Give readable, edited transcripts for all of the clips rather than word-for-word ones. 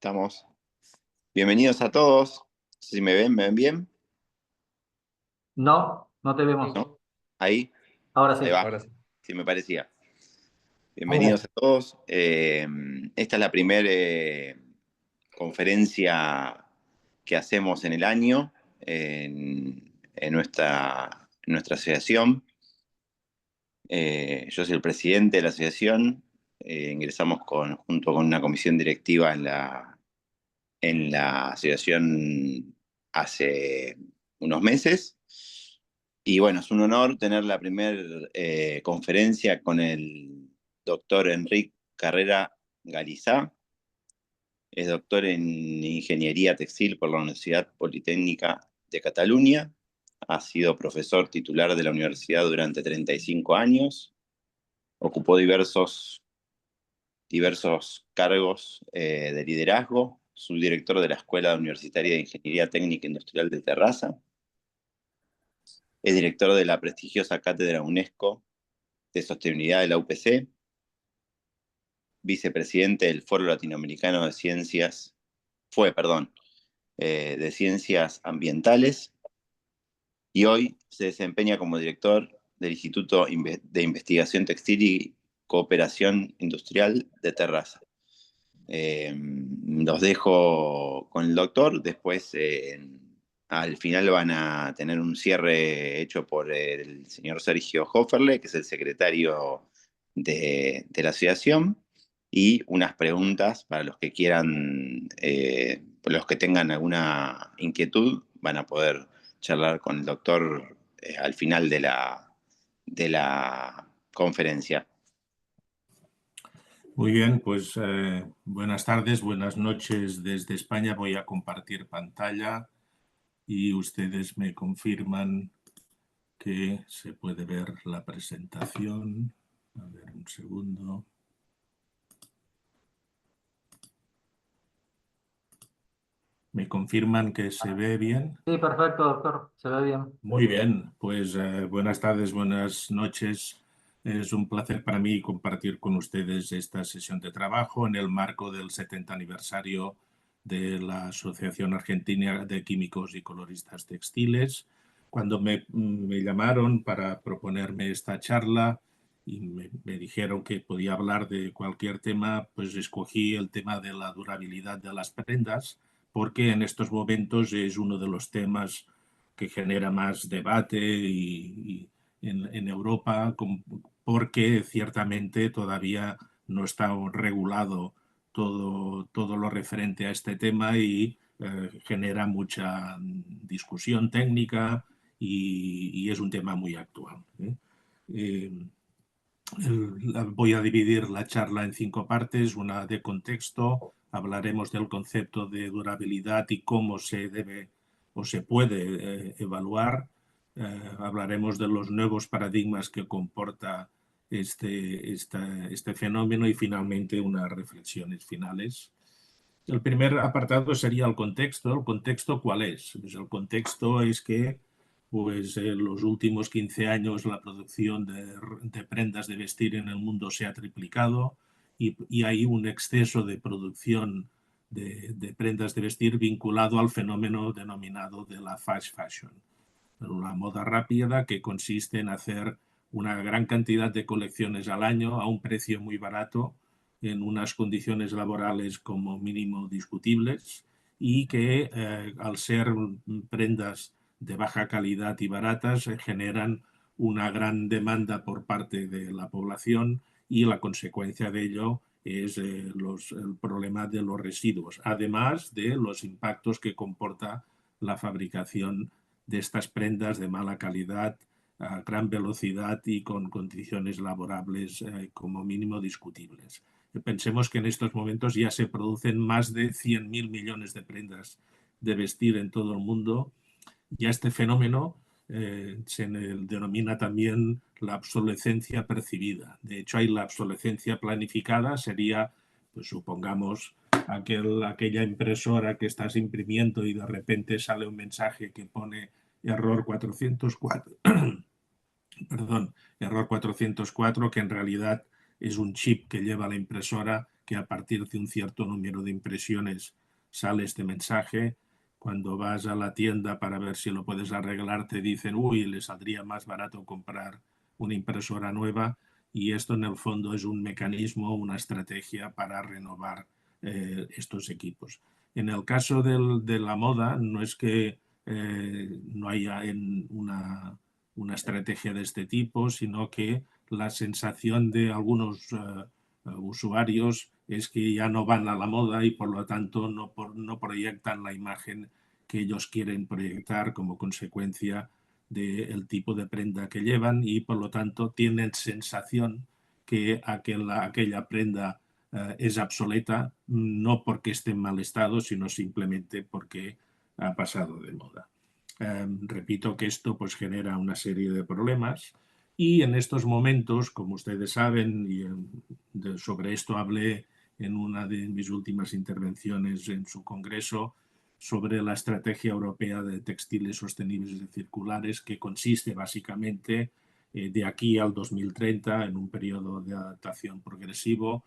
Estamos. Bienvenidos a todos. No sé si me ven bien, No, no te vemos. ¿no? Ahí, Ahora sí. ahí va. Ahora sí. Sí, me parecía. Bienvenidos a todos. Esta es la primera conferencia que hacemos en el año en nuestra asociación. Yo soy el presidente de la asociación. Ingresamos junto con una comisión directiva en la asociación hace unos meses. Y bueno, es un honor tener la primera conferencia con el doctor Enric Carrera Galizá. Es doctor en Ingeniería Textil por la Universidad Politécnica de Cataluña. Ha sido profesor titular de la universidad durante 35 años. Ocupó diversos cargos de liderazgo, subdirector de la Escuela Universitaria de Ingeniería Técnica Industrial de Terrassa, es director de la prestigiosa Cátedra UNESCO de Sostenibilidad de la UPC, vicepresidente del Foro Latinoamericano de Ciencias, de Ciencias Ambientales, y hoy se desempeña como director del Instituto de Investigación Textil y Cooperación Industrial de Terrassa. Los dejo con el doctor, después al final van a tener un cierre hecho por el señor Sergio Hofferle, que es el secretario de la asociación, y unas preguntas para los que quieran, los que tengan alguna inquietud, van a poder charlar con el doctor al final de la conferencia. Muy bien, pues buenas tardes, buenas noches desde España. Voy a compartir pantalla y ustedes me confirman que se puede ver la presentación. A ver, un segundo. ¿Me confirman que se ve bien? Sí, perfecto, doctor. Se ve bien. Muy bien, pues buenas tardes, buenas noches. Es un placer para mí compartir con ustedes esta sesión de trabajo en el marco del 70 aniversario de la Asociación Argentina de Químicos y Coloristas Textiles. Cuando me llamaron para proponerme esta charla y me dijeron que podía hablar de cualquier tema, pues escogí el tema de la durabilidad de las prendas, porque en estos momentos es uno de los temas que genera más debate en Europa, porque ciertamente todavía no está regulado todo lo referente a este tema y genera mucha discusión técnica y es un tema muy actual. Voy a dividir la charla en 5 partes, una de contexto, hablaremos del concepto de durabilidad y cómo se debe o se puede evaluar, hablaremos de los nuevos paradigmas que comporta este fenómeno y finalmente unas reflexiones finales. El primer apartado sería el contexto. ¿El contexto cuál es? Pues el contexto es que pues, en los últimos 15 años la producción de prendas de vestir en el mundo se ha triplicado y hay un exceso de producción de prendas de vestir vinculado al fenómeno denominado de la fast fashion. La moda rápida que consiste en hacer una gran cantidad de colecciones al año a un precio muy barato en unas condiciones laborales como mínimo discutibles y que al ser prendas de baja calidad y baratas generan una gran demanda por parte de la población y la consecuencia de ello es el problema de los residuos, además de los impactos que comporta la fabricación de estas prendas de mala calidad, a gran velocidad y con condiciones laborables como mínimo discutibles. Pensemos que en estos momentos ya se producen más de 100.000 millones de prendas de vestir en todo el mundo y a este fenómeno se denomina también la obsolescencia percibida. De hecho, hay la obsolescencia planificada, sería, pues supongamos, aquella impresora que estás imprimiendo y de repente sale un mensaje que pone error 404, perdón, error 404, que en realidad es un chip que lleva la impresora que a partir de un cierto número de impresiones sale este mensaje. Cuando vas a la tienda para ver si lo puedes arreglar, te dicen, uy, le saldría más barato comprar una impresora nueva, y esto en el fondo es un mecanismo, una estrategia para renovar estos equipos. En el caso de la moda, no es que no haya una estrategia de este tipo, sino que la sensación de algunos usuarios es que ya no van a la moda y por lo tanto no proyectan la imagen que ellos quieren proyectar como consecuencia del tipo de prenda que llevan, y por lo tanto tienen sensación que aquella prenda es obsoleta, no porque esté en mal estado, sino simplemente porque ha pasado de moda. Repito que esto pues genera una serie de problemas, y en estos momentos, como ustedes saben, y sobre esto hablé en una de mis últimas intervenciones en su congreso, sobre la Estrategia Europea de Textiles Sostenibles y Circulares, que consiste básicamente de aquí al 2030, en un periodo de adaptación progresivo,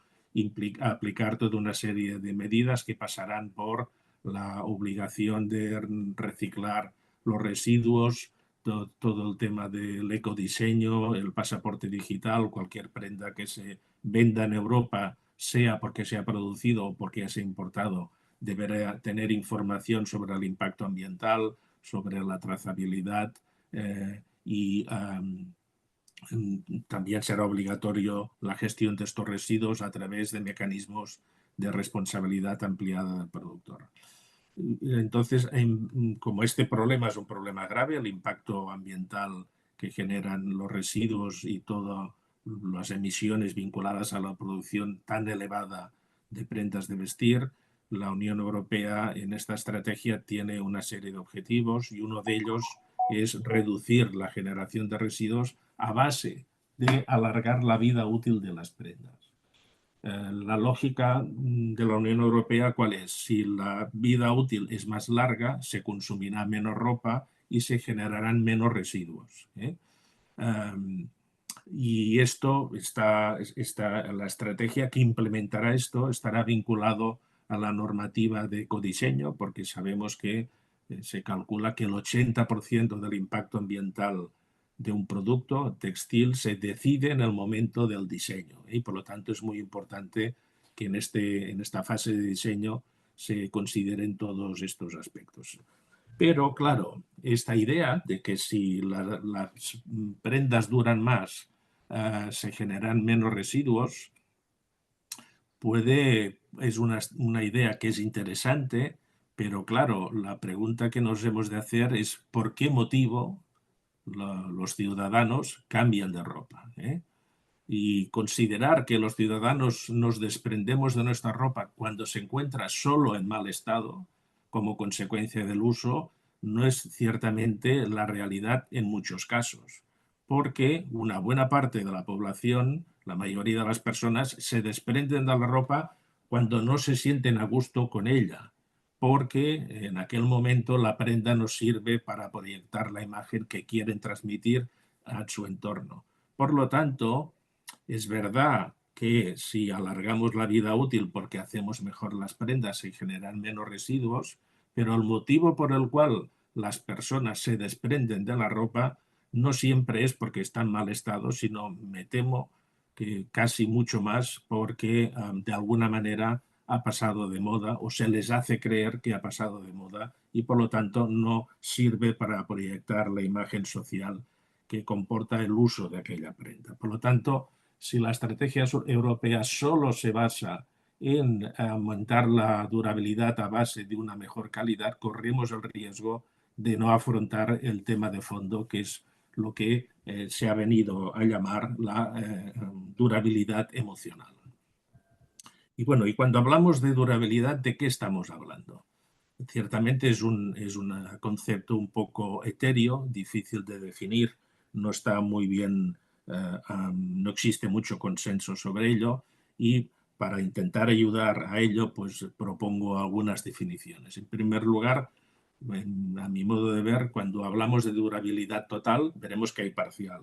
aplicar toda una serie de medidas que pasarán por la obligación de reciclar los residuos, todo el tema del ecodiseño, el pasaporte digital, cualquier prenda que se venda en Europa, sea porque se ha producido o porque se ha importado, deberá tener información sobre el impacto ambiental, sobre la trazabilidad y también será obligatorio la gestión de estos residuos a través de mecanismos de responsabilidad ampliada del productor. Entonces, como este problema es un problema grave, el impacto ambiental que generan los residuos y todas las emisiones vinculadas a la producción tan elevada de prendas de vestir, la Unión Europea en esta estrategia tiene una serie de objetivos, y uno de ellos es reducir la generación de residuos a base de alargar la vida útil de las prendas. La lógica de la Unión Europea, ¿cuál es? Si la vida útil es más larga, se consumirá menos ropa y se generarán menos residuos. Y esto la estrategia que implementará esto estará vinculado a la normativa de ecodiseño, porque sabemos que se calcula que el 80% del impacto ambiental de un producto textil se decide en el momento del diseño, y por lo tanto es muy importante que en esta fase de diseño se consideren todos estos aspectos. Pero claro, esta idea de que si las prendas duran más, se generan menos residuos, es una idea que es interesante, pero claro, la pregunta que nos hemos de hacer es ¿por qué motivo los ciudadanos cambian de ropa? Y considerar que los ciudadanos nos desprendemos de nuestra ropa cuando se encuentra solo en mal estado, como consecuencia del uso, no es ciertamente la realidad en muchos casos, porque una buena parte de la población, la mayoría de las personas, se desprenden de la ropa cuando no se sienten a gusto con ella, porque en aquel momento la prenda nos sirve para proyectar la imagen que quieren transmitir a su entorno. Por lo tanto, es verdad que si alargamos la vida útil porque hacemos mejor las prendas y generan menos residuos, pero el motivo por el cual las personas se desprenden de la ropa no siempre es porque está en mal estado, sino me temo que casi mucho más porque de alguna manera ha pasado de moda, o se les hace creer que ha pasado de moda, y por lo tanto no sirve para proyectar la imagen social que comporta el uso de aquella prenda. Por lo tanto, si la estrategia europea solo se basa en aumentar la durabilidad a base de una mejor calidad, corremos el riesgo de no afrontar el tema de fondo, que es lo que se ha venido a llamar la durabilidad emocional. Y bueno, y cuando hablamos de durabilidad, ¿de qué estamos hablando? Ciertamente es un concepto un poco etéreo, difícil de definir, no está muy bien, no existe mucho consenso sobre ello, y para intentar ayudar a ello, pues propongo algunas definiciones. En primer lugar, a mi modo de ver, cuando hablamos de durabilidad total, veremos que hay parcial,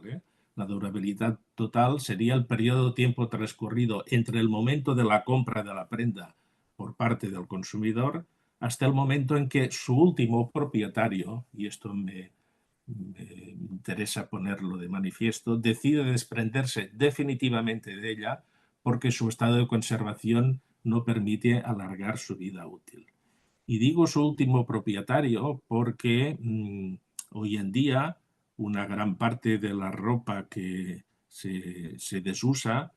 La durabilidad total sería el periodo de tiempo transcurrido entre el momento de la compra de la prenda por parte del consumidor hasta el momento en que su último propietario, y esto me interesa ponerlo de manifiesto, decide desprenderse definitivamente de ella porque su estado de conservación no permite alargar su vida útil. Y digo su último propietario porque hoy en día una gran parte de la ropa que se desusa,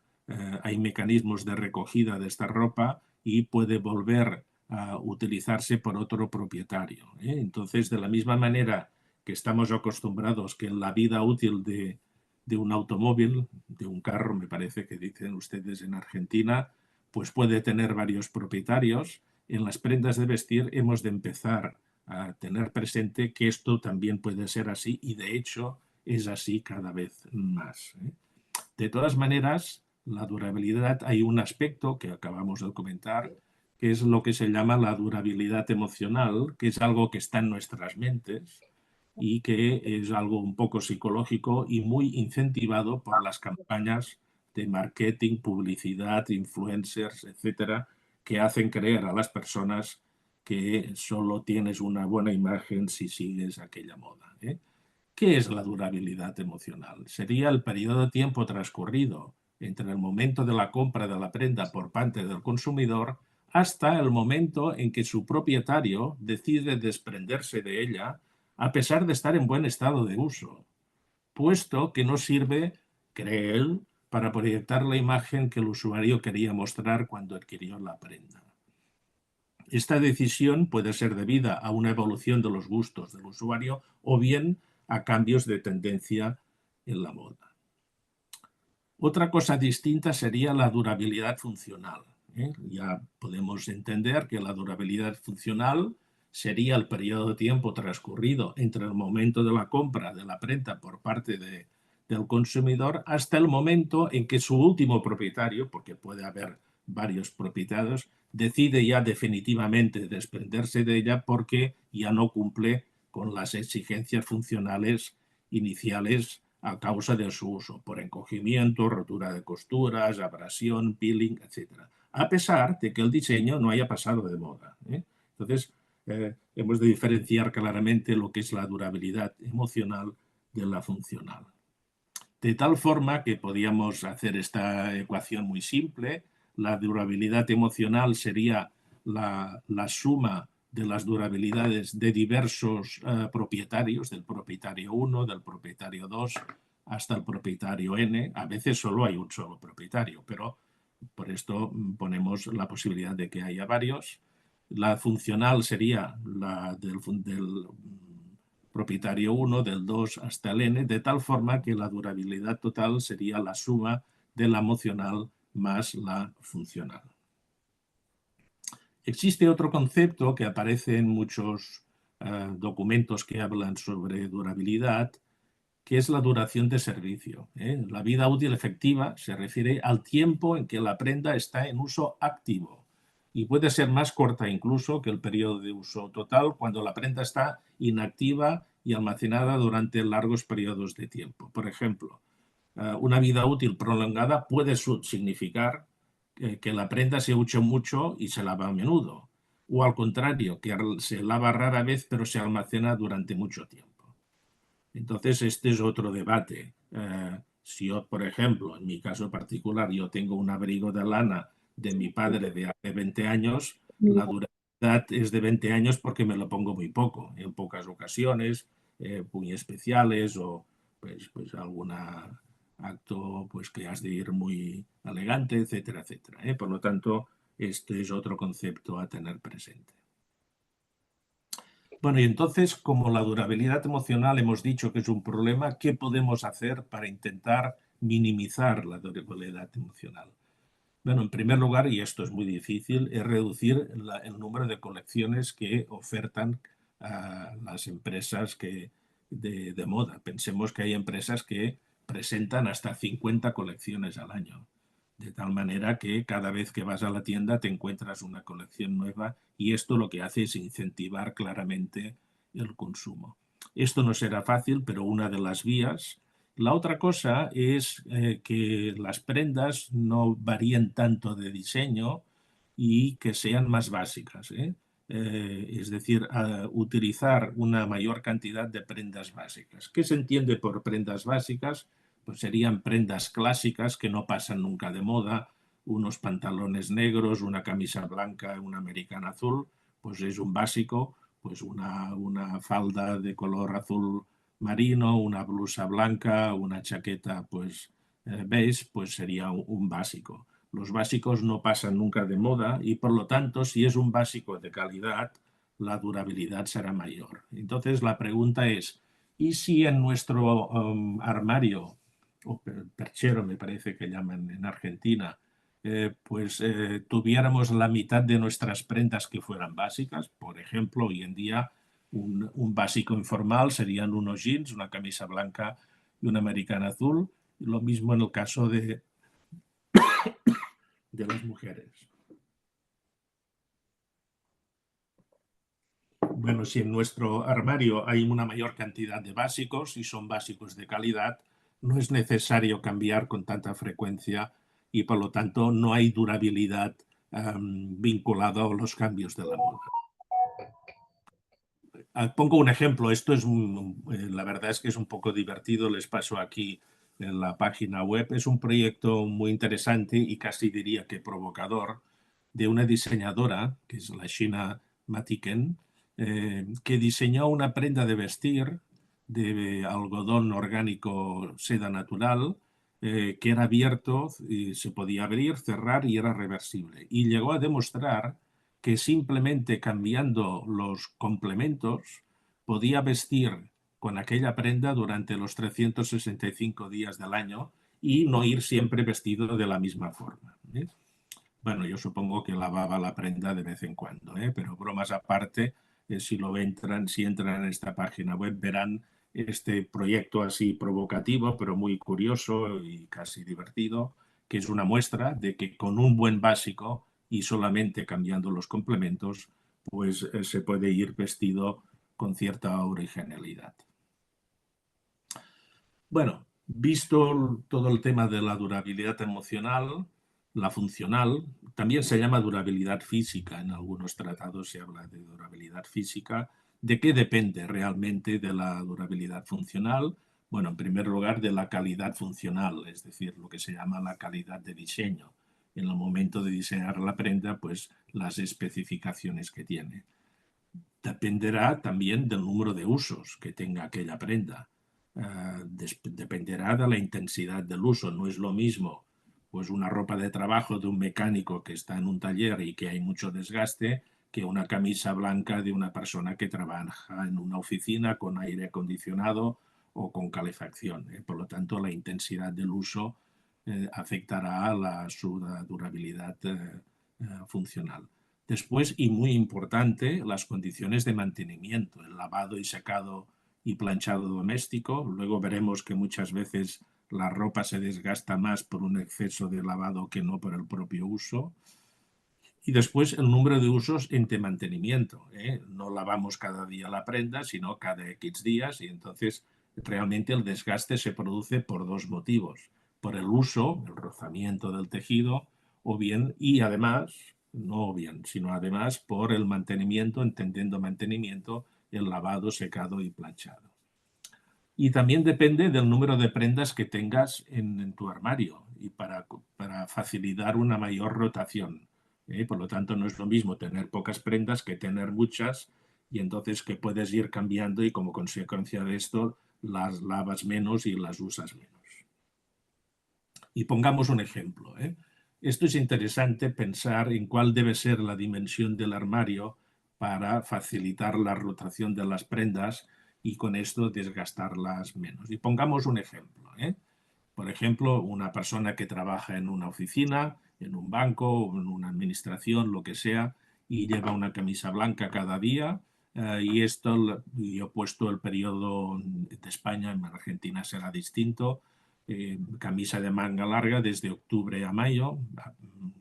hay mecanismos de recogida de esta ropa y puede volver a utilizarse por otro propietario. Entonces, de la misma manera que estamos acostumbrados que en la vida útil de un automóvil, de un carro, me parece que dicen ustedes en Argentina, pues puede tener varios propietarios. En las prendas de vestir hemos de empezar a tener presente que esto también puede ser así y de hecho es así cada vez más. De todas maneras, la durabilidad, hay un aspecto que acabamos de comentar, que es lo que se llama la durabilidad emocional, que es algo que está en nuestras mentes y que es algo un poco psicológico y muy incentivado por las campañas de marketing, publicidad, influencers, etcétera, que hacen creer a las personas que solo tienes una buena imagen si sigues aquella moda. ¿Qué es la durabilidad emocional? Sería el periodo de tiempo transcurrido entre el momento de la compra de la prenda por parte del consumidor hasta el momento en que su propietario decide desprenderse de ella a pesar de estar en buen estado de uso, puesto que no sirve, cree él, para proyectar la imagen que el usuario quería mostrar cuando adquirió la prenda. Esta decisión puede ser debida a una evolución de los gustos del usuario o bien a cambios de tendencia en la moda. Otra cosa distinta sería la durabilidad funcional. Ya podemos entender que la durabilidad funcional sería el periodo de tiempo transcurrido entre el momento de la compra de la prenda por parte del consumidor hasta el momento en que su último propietario, porque puede haber varios propietarios, decide ya definitivamente desprenderse de ella porque ya no cumple con las exigencias funcionales iniciales a causa de su uso, por encogimiento, rotura de costuras, abrasión, peeling, etc. A pesar de que el diseño no haya pasado de moda. Entonces, hemos de diferenciar claramente lo que es la durabilidad emocional de la funcional. De tal forma que podíamos hacer esta ecuación muy simple. La durabilidad emocional sería la suma de las durabilidades de diversos propietarios, del propietario 1, del propietario 2, hasta el propietario N. A veces solo hay un solo propietario, pero por esto ponemos la posibilidad de que haya varios. La funcional sería la del propietario 1, del 2 hasta el n, de tal forma que la durabilidad total sería la suma de la emocional más la funcional. Existe otro concepto que aparece en muchos documentos que hablan sobre durabilidad, que es la duración de servicio. La vida útil efectiva se refiere al tiempo en que la prenda está en uso activo y puede ser más corta incluso que el periodo de uso total cuando la prenda está inactiva y almacenada durante largos periodos de tiempo. Por ejemplo, una vida útil prolongada puede significar que la prenda se usa mucho y se lava a menudo, o al contrario, que se lava rara vez pero se almacena durante mucho tiempo. Entonces, este es otro debate. Si yo, por ejemplo, en mi caso particular, yo tengo un abrigo de lana de mi padre de hace 20 años, la durabilidad es de 20 años porque me lo pongo muy poco, en pocas ocasiones, muy especiales o pues algún acto pues que has de ir muy elegante, etcétera, etcétera. Por lo tanto, este es otro concepto a tener presente. Bueno, y entonces, como la durabilidad emocional hemos dicho que es un problema, ¿qué podemos hacer para intentar minimizar la durabilidad emocional? Bueno, en primer lugar, y esto es muy difícil, es reducir el número de colecciones que ofertan las empresas de moda. Pensemos que hay empresas que presentan hasta 50 colecciones al año. De tal manera que cada vez que vas a la tienda te encuentras una colección nueva y esto lo que hace es incentivar claramente el consumo. Esto no será fácil, pero una de las vías La otra cosa es que las prendas no varíen tanto de diseño y que sean más básicas, ¿eh? Es decir, utilizar una mayor cantidad de prendas básicas. ¿Qué se entiende por prendas básicas? Pues serían prendas clásicas que no pasan nunca de moda, unos pantalones negros, una camisa blanca, una americana azul, pues es un básico, pues una falda de color azul marino, una blusa blanca, una chaqueta pues beige, pues sería un básico. Los básicos no pasan nunca de moda y por lo tanto, si es un básico de calidad, la durabilidad será mayor. Entonces la pregunta es, ¿y si en nuestro armario, o perchero me parece que llaman en Argentina, tuviéramos la mitad de nuestras prendas que fueran básicas? Por ejemplo, hoy en día un básico informal serían unos jeans, una camisa blanca y una americana azul. Lo mismo en el caso de las mujeres. Bueno, si en nuestro armario hay una mayor cantidad de básicos y son básicos de calidad, no es necesario cambiar con tanta frecuencia y por lo tanto no hay durabilidad vinculada a los cambios de la moda. Pongo un ejemplo, esto es la verdad es que es un poco divertido, les paso aquí en la página web. Es un proyecto muy interesante y casi diría que provocador de una diseñadora, que es la China Matiken, que diseñó una prenda de vestir de algodón orgánico seda natural, que era abierto, y se podía abrir, cerrar y era reversible. Y llegó a demostrar que simplemente cambiando los complementos podía vestir con aquella prenda durante los 365 días del año y no ir siempre vestido de la misma forma. Bueno, yo supongo que lavaba la prenda de vez en cuando, pero bromas aparte, si entran en esta página web verán este proyecto así provocativo, pero muy curioso y casi divertido, que es una muestra de que con un buen básico y solamente cambiando los complementos, pues se puede ir vestido con cierta originalidad. Bueno, visto todo el tema de la durabilidad emocional, la funcional, también se llama durabilidad física. En algunos tratados se habla de durabilidad física. ¿De qué depende realmente de la durabilidad funcional? Bueno, en primer lugar, de la calidad funcional, es decir, lo que se llama la calidad de diseño. En el momento de diseñar la prenda, pues las especificaciones que tiene. Dependerá también del número de usos que tenga aquella prenda. Dependerá de la intensidad del uso. No es lo mismo pues una ropa de trabajo de un mecánico que está en un taller y que hay mucho desgaste que una camisa blanca de una persona que trabaja en una oficina con aire acondicionado o con calefacción. Por lo tanto, la intensidad del uso afectará a su durabilidad funcional. Después, y muy importante, las condiciones de mantenimiento, el lavado y secado y planchado doméstico. Luego veremos que muchas veces la ropa se desgasta más por un exceso de lavado que no por el propio uso. Y después el número de usos entre mantenimiento. No lavamos cada día la prenda, sino cada X días, y entonces realmente el desgaste se produce por dos motivos. Por el uso, el rozamiento del tejido, o bien, y además, no bien, sino además por el mantenimiento, entendiendo mantenimiento, el lavado, secado y planchado. Y también depende del número de prendas que tengas en tu armario y para facilitar una mayor rotación. Por lo tanto, no es lo mismo tener pocas prendas que tener muchas y entonces que puedes ir cambiando y como consecuencia de esto las lavas menos y las usas menos. Y pongamos un ejemplo. Esto es interesante pensar en cuál debe ser la dimensión del armario para facilitar la rotación de las prendas y con esto desgastarlas menos. Y pongamos un ejemplo. Por ejemplo, una persona que trabaja en una oficina, en un banco, en una administración, lo que sea, y lleva una camisa blanca cada día. Y esto, yo he puesto el periodo de España, en Argentina será distinto. Camisa de manga larga desde octubre a mayo.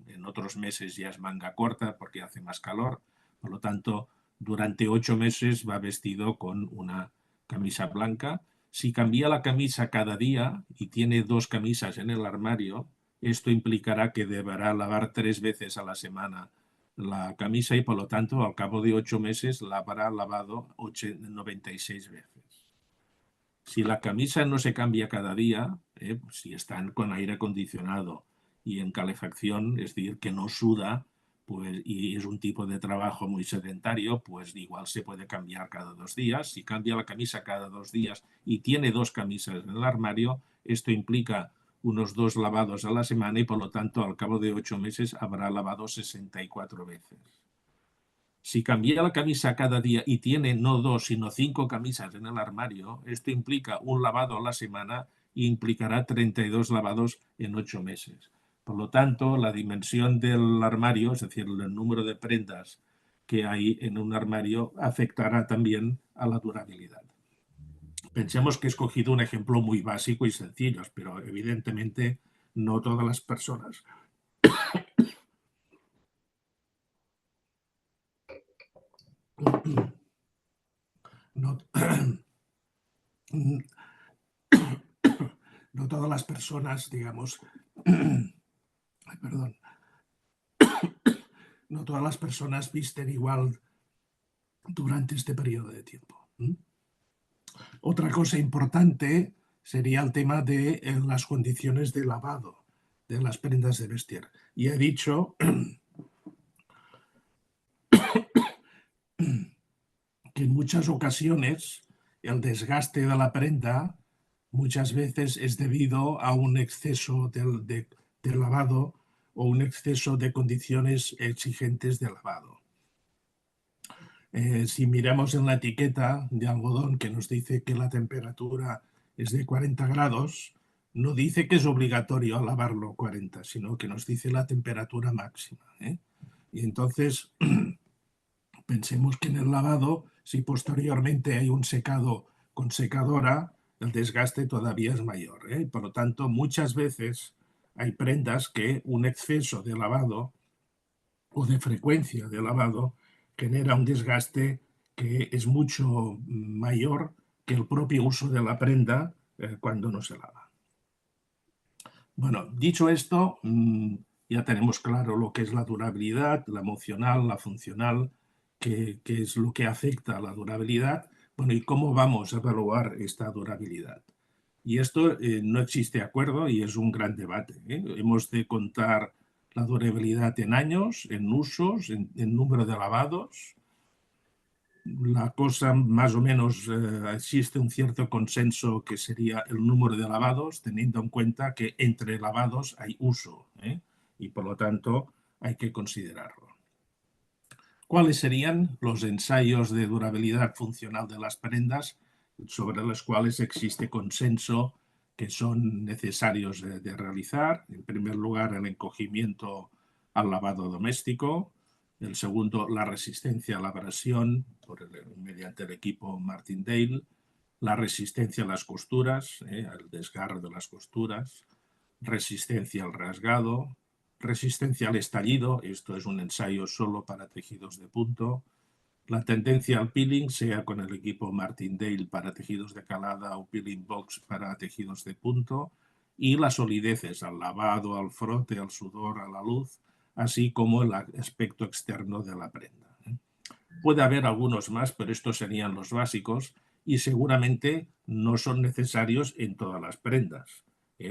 En otros meses ya es manga corta porque hace más calor. Por lo tanto, durante 8 meses va vestido con una camisa blanca Si cambia la camisa cada día y tiene 2 camisas en el armario, esto implicará que deberá lavar 3 veces a la semana la camisa y por lo tanto al cabo de 8 meses la habrá lavado 96 veces. Si la camisa no se cambia cada día, si están con aire acondicionado y en calefacción, es decir, que no suda, pues, y es un tipo de trabajo muy sedentario, pues igual se puede cambiar cada 2 días. Si cambia la camisa cada 2 días y tiene 2 camisas en el armario, esto implica unos 2 lavados a la semana y por lo tanto al cabo de 8 meses habrá lavado 64 veces. Si cambia la camisa cada día y tiene no 2, sino 5 camisas en el armario, esto implica un lavado a la semana e implicará 32 lavados en 8 meses. Por lo tanto, la dimensión del armario, es decir, el número de prendas que hay en un armario, afectará también a la durabilidad. Pensemos que he escogido un ejemplo muy básico y sencillo, pero evidentemente no todas las personas no, no todas las personas, digamos, perdón, no todas las personas visten igual durante este periodo de tiempo. Otra cosa importante sería el tema de las condiciones de lavado de las prendas de vestir. Y he dicho que en muchas ocasiones el desgaste de la prenda muchas veces es debido a un exceso de lavado o un exceso de condiciones exigentes de lavado. Si miramos en la etiqueta de algodón que nos dice que la temperatura es de 40 grados, no dice que es obligatorio lavarlo 40, sino que nos dice la temperatura máxima. Y entonces pensemos que en el lavado, si posteriormente hay un secado con secadora, el desgaste todavía es mayor. Por lo tanto, muchas veces hay prendas que un exceso de lavado o de frecuencia de lavado genera un desgaste que es mucho mayor que el propio uso de la prenda cuando no se lava. Bueno, dicho esto, ya tenemos claro lo que es la durabilidad, la emocional, la funcional, que es lo que afecta a la durabilidad. Bueno, ¿y cómo vamos a evaluar esta durabilidad? Y esto no existe acuerdo y es un gran debate. Hemos de contar la durabilidad en años, en usos, en número de lavados. La cosa más o menos existe un cierto consenso que sería el número de lavados, teniendo en cuenta que entre lavados hay uso y por lo tanto hay que considerarlo. ¿Cuáles serían los ensayos de durabilidad funcional de las prendas sobre los cuales existe consenso que son necesarios de realizar? En primer lugar, el encogimiento al lavado doméstico. El segundo, la resistencia a la abrasión mediante el equipo Martindale. La resistencia a las costuras, al desgarro de las costuras. Resistencia al rasgado. Resistencia al estallido, esto es un ensayo solo para tejidos de punto. La tendencia al peeling, sea con el equipo Martindale para tejidos de calada o Peeling Box para tejidos de punto. Y las solideces al lavado, al frote, al sudor, a la luz, así como el aspecto externo de la prenda. Puede haber algunos más, pero estos serían los básicos y seguramente no son necesarios en todas las prendas.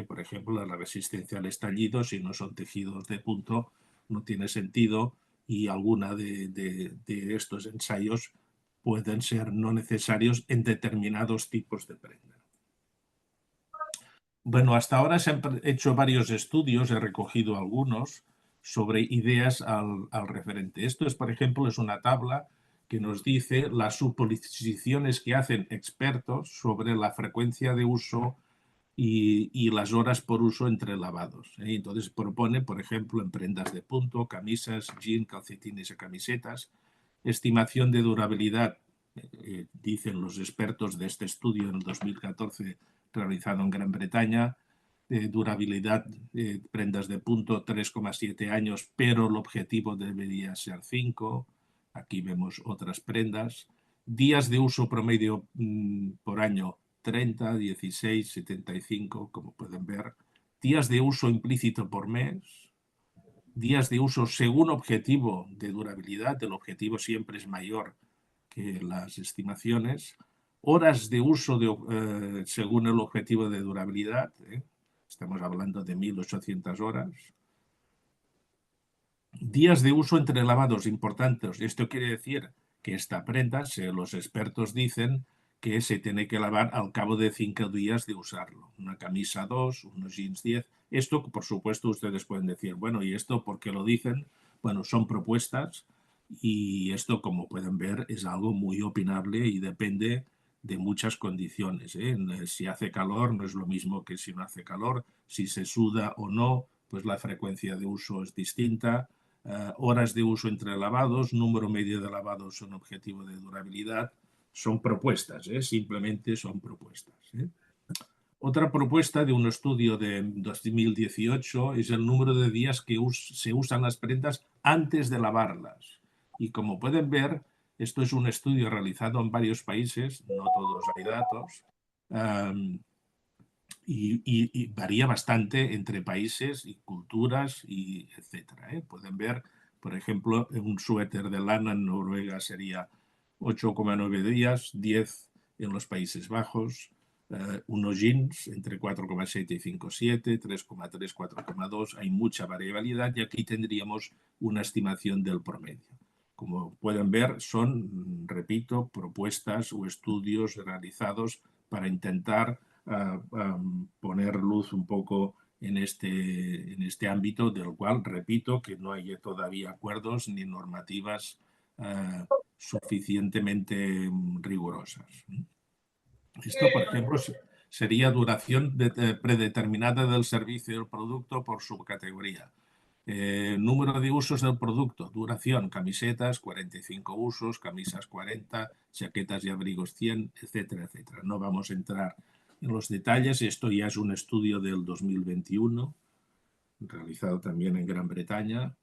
Por ejemplo, la resistencia al estallido, si no son tejidos de punto, no tiene sentido y alguna de estos ensayos pueden ser no necesarios en determinados tipos de prenda. Bueno, hasta ahora se han hecho varios estudios, he recogido algunos, sobre ideas al referente. Esto es, por ejemplo, es una tabla que nos dice las suposiciones que hacen expertos sobre la frecuencia de uso y las horas por uso entre lavados. Entonces propone, por ejemplo, en prendas de punto, camisas, jeans, calcetines y camisetas, estimación de durabilidad, dicen los expertos de este estudio en el 2014 realizado en Gran Bretaña, durabilidad de prendas de punto 3,7 años, pero el objetivo debería ser 5. Aquí vemos otras prendas. Días de uso promedio por año 30, 16, 75, como pueden ver. Días de uso implícito por mes. Días de uso según objetivo de durabilidad. El objetivo siempre es mayor que las estimaciones. Horas de uso según el objetivo de durabilidad. Estamos hablando de 1800 horas. Días de uso entre lavados importantes. Esto quiere decir que esta prenda, los expertos dicen que se tiene que lavar al cabo de 5 días de usarlo. Una camisa 2, unos jeans 10. Esto, por supuesto, ustedes pueden decir, bueno, ¿y esto por qué lo dicen? Bueno, son propuestas y esto, como pueden ver, es algo muy opinable y depende de muchas condiciones. Si hace calor no es lo mismo que si no hace calor. Si se suda o no, pues la frecuencia de uso es distinta. Horas de uso entre lavados, número medio de lavados son objetivo de durabilidad. Son propuestas, simplemente son propuestas. Otra propuesta de un estudio de 2018 es el número de días que se usan las prendas antes de lavarlas. Y como pueden ver, esto es un estudio realizado en varios países, no todos hay datos, y varía bastante entre países y culturas, y etcétera. Pueden ver, por ejemplo, un suéter de lana en Noruega sería 8,9 días, 10 en los Países Bajos, unos jeans entre 4,7 y 5,7, 3,3, 4,2. Hay mucha variabilidad y aquí tendríamos una estimación del promedio. Como pueden ver, son, repito, propuestas o estudios realizados para intentar poner luz un poco en este ámbito, del cual, repito, que no hay todavía acuerdos ni normativas suficientemente rigurosas. Esto, por ejemplo, sería duración predeterminada del servicio del producto por subcategoría. Número de usos del producto, duración, camisetas 45 usos, camisas 40, chaquetas y abrigos 100, etcétera, etcétera. No vamos a entrar en los detalles. Esto ya es un estudio del 2021, realizado también en Gran Bretaña.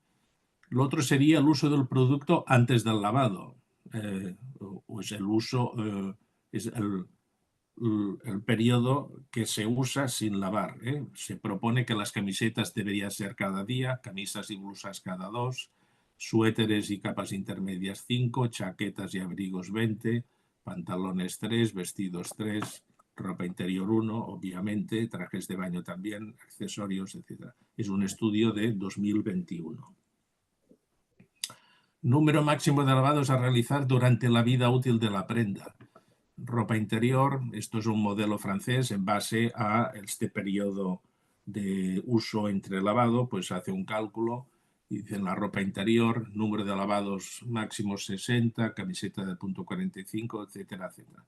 Lo otro sería el uso del producto antes del lavado. Pues el uso es el periodo que se usa sin lavar. Se propone que las camisetas deberían ser cada día, camisas y blusas cada 2, suéteres y capas intermedias 5, chaquetas y abrigos 20, pantalones 3, vestidos 3, ropa interior 1, obviamente, trajes de baño también, accesorios, etc. Es un estudio de 2021. Número máximo de lavados a realizar durante la vida útil de la prenda. Ropa interior, esto es un modelo francés en base a este periodo de uso entre lavado, pues hace un cálculo y dice la ropa interior, número de lavados máximos 60, camiseta de punto 45, etcétera, etcétera.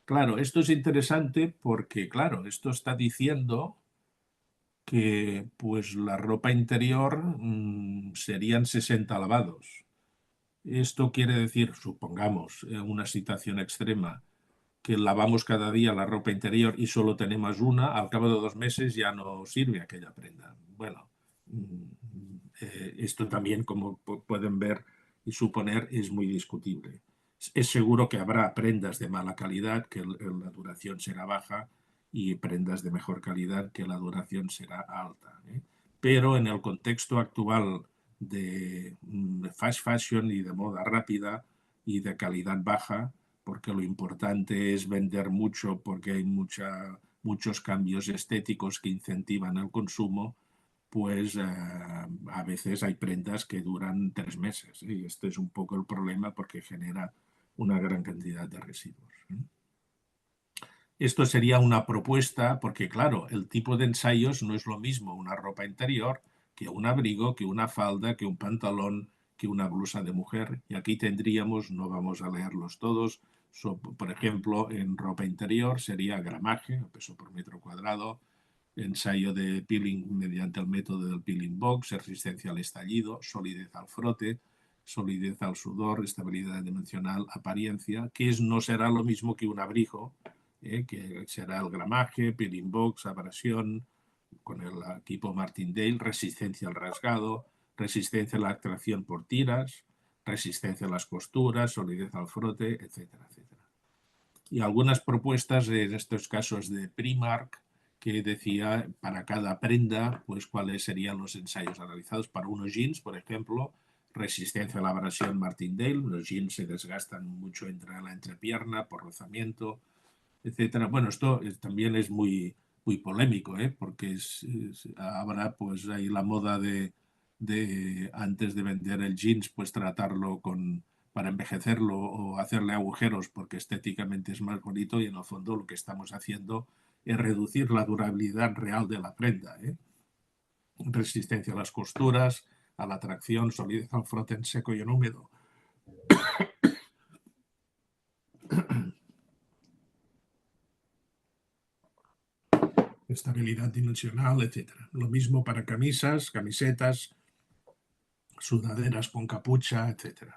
Claro, esto es interesante porque, claro, esto está diciendo que pues la ropa interior serían 60 lavados. Esto quiere decir, supongamos, una situación extrema, que lavamos cada día la ropa interior y solo tenemos una, al cabo de 2 meses ya no sirve aquella prenda. Bueno, esto también, como pueden ver y suponer, es muy discutible. Es seguro que habrá prendas de mala calidad que la duración será baja y prendas de mejor calidad que la duración será alta. Pero en el contexto actual de fast fashion y de moda rápida y de calidad baja, porque lo importante es vender mucho, porque hay muchos cambios estéticos que incentivan el consumo, pues a veces hay prendas que duran 3 meses. Y este es un poco el problema porque genera una gran cantidad de residuos. Esto sería una propuesta porque, claro, el tipo de ensayos no es lo mismo una ropa interior que un abrigo, que una falda, que un pantalón, que una blusa de mujer. Y aquí tendríamos, no vamos a leerlos todos, por ejemplo, en ropa interior sería gramaje, peso por metro cuadrado, ensayo de peeling mediante el método del peeling box, resistencia al estallido, solidez al frote, solidez al sudor, estabilidad dimensional, apariencia, que no será lo mismo que un abrigo, que será el gramaje, peeling box, abrasión, con el equipo Martindale, resistencia al rasgado, resistencia a la extracción por tiras, resistencia a las costuras, solidez al frote, etcétera, etcétera. y algunas propuestas en estos casos de Primark, que decía para cada prenda pues cuáles serían los ensayos realizados. Para unos jeans, por ejemplo, resistencia a la abrasión Martindale, los jeans se desgastan mucho entre la entrepierna por rozamiento, etcétera. Bueno, esto también es muy polémico, porque ahora pues hay la moda de antes de vender el jeans, pues tratarlo para envejecerlo o hacerle agujeros porque estéticamente es más bonito, y en el fondo lo que estamos haciendo es reducir la durabilidad real de la prenda. Resistencia a las costuras, a la tracción, solidez al frote en seco y en húmedo. Estabilidad dimensional, etc. Lo mismo para camisas, camisetas, sudaderas con capucha, etc.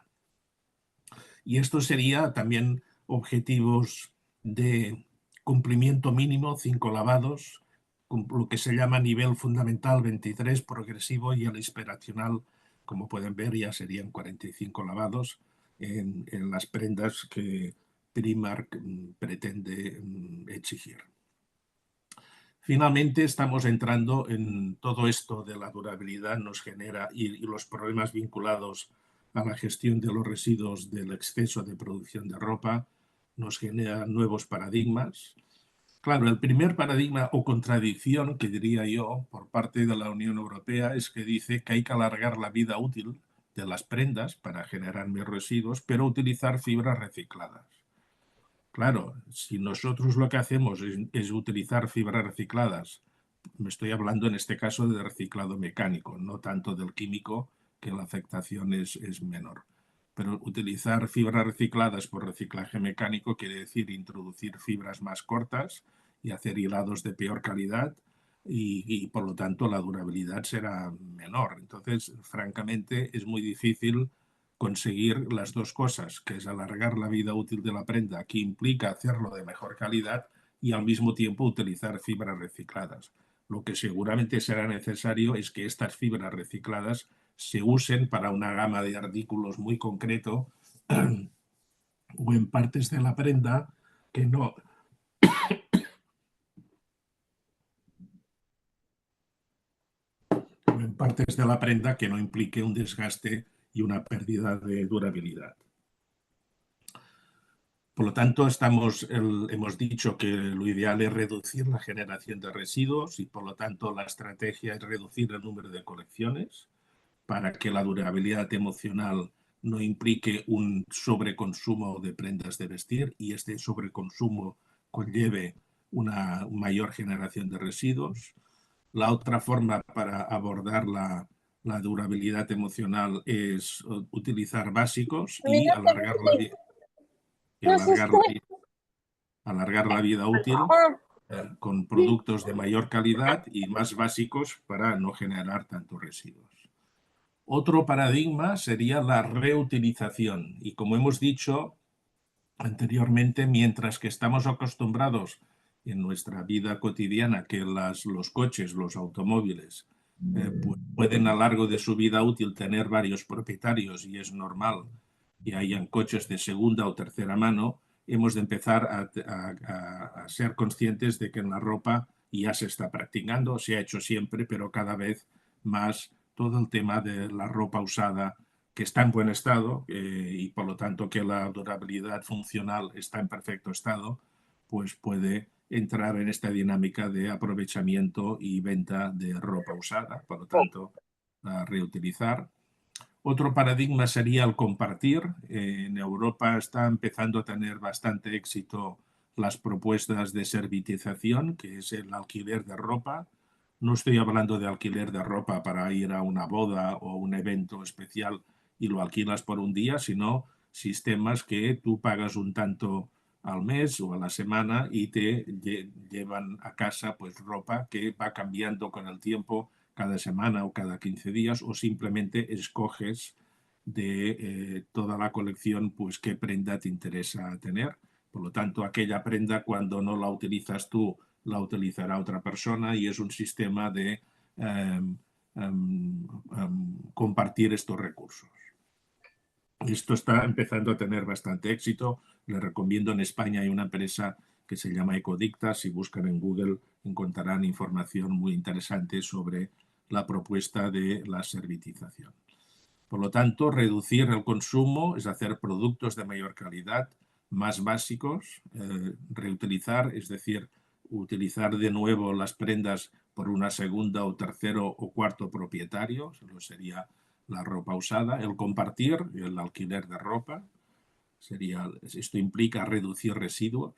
Y esto sería también objetivos de cumplimiento mínimo, 5 lavados, lo que se llama nivel fundamental 23 progresivo, y el inspiracional, como pueden ver, ya serían 45 lavados en las prendas que Primark pretende exigir. Finalmente, estamos entrando en todo esto de la durabilidad, nos genera, y los problemas vinculados a la gestión de los residuos del exceso de producción de ropa, nos genera nuevos paradigmas. Claro, el primer paradigma o contradicción, que diría yo, por parte de la Unión Europea, es que dice que hay que alargar la vida útil de las prendas para generar menos residuos, pero utilizar fibras recicladas. Claro, si nosotros lo que hacemos es utilizar fibras recicladas, me estoy hablando en este caso de reciclado mecánico, no tanto del químico, que la afectación es menor. Pero utilizar fibras recicladas por reciclaje mecánico quiere decir introducir fibras más cortas y hacer hilados de peor calidad, y por lo tanto la durabilidad será menor. Entonces, francamente, es muy difícil conseguir las dos cosas, que es alargar la vida útil de la prenda, que implica hacerlo de mejor calidad, y al mismo tiempo utilizar fibras recicladas. Lo que seguramente será necesario es que estas fibras recicladas se usen para una gama de artículos muy concreto o en partes de la prenda que no, o en partes de la prenda que no implique un desgaste y una pérdida de durabilidad. Por lo tanto, hemos dicho que lo ideal es reducir la generación de residuos, y por lo tanto la estrategia es reducir el número de colecciones para que la durabilidad emocional no implique un sobreconsumo de prendas de vestir, y este sobreconsumo conlleve una mayor generación de residuos. La otra forma para abordar la durabilidad emocional es utilizar básicos y alargar la vida útil con productos de mayor calidad y más básicos para no generar tantos residuos. Otro paradigma sería la reutilización, y como hemos dicho anteriormente, mientras que estamos acostumbrados en nuestra vida cotidiana que los coches, los automóviles, pueden a lo largo de su vida útil tener varios propietarios, y es normal que hayan coches de segunda o tercera mano, hemos de empezar a ser conscientes de que en la ropa ya se está practicando, se ha hecho siempre, pero cada vez más todo el tema de la ropa usada que está en buen estado, y por lo tanto que la durabilidad funcional está en perfecto estado, pues puede entrar en esta dinámica de aprovechamiento y venta de ropa usada, por lo tanto, reutilizar. Otro paradigma sería el compartir. En Europa está empezando a tener bastante éxito las propuestas de servitización, que es el alquiler de ropa. No estoy hablando de alquiler de ropa para ir a una boda o un evento especial y lo alquilas por un día, sino sistemas que tú pagas un tanto al mes o a la semana y te llevan a casa pues ropa que va cambiando con el tiempo, cada semana o cada 15 días, o simplemente escoges de toda la colección pues qué prenda te interesa tener. Por lo tanto, aquella prenda, cuando no la utilizas tú, la utilizará otra persona, y es un sistema de compartir estos recursos. Esto está empezando a tener bastante éxito. Les recomiendo, en España hay una empresa que se llama Ecodicta. Si buscan en Google encontrarán información muy interesante sobre la propuesta de la servitización. Por lo tanto, reducir el consumo es hacer productos de mayor calidad, más básicos, reutilizar, es decir, utilizar de nuevo las prendas por una segunda o tercero o cuarto propietario, eso sería la ropa usada, el compartir, el alquiler de ropa, esto implica reducir residuos.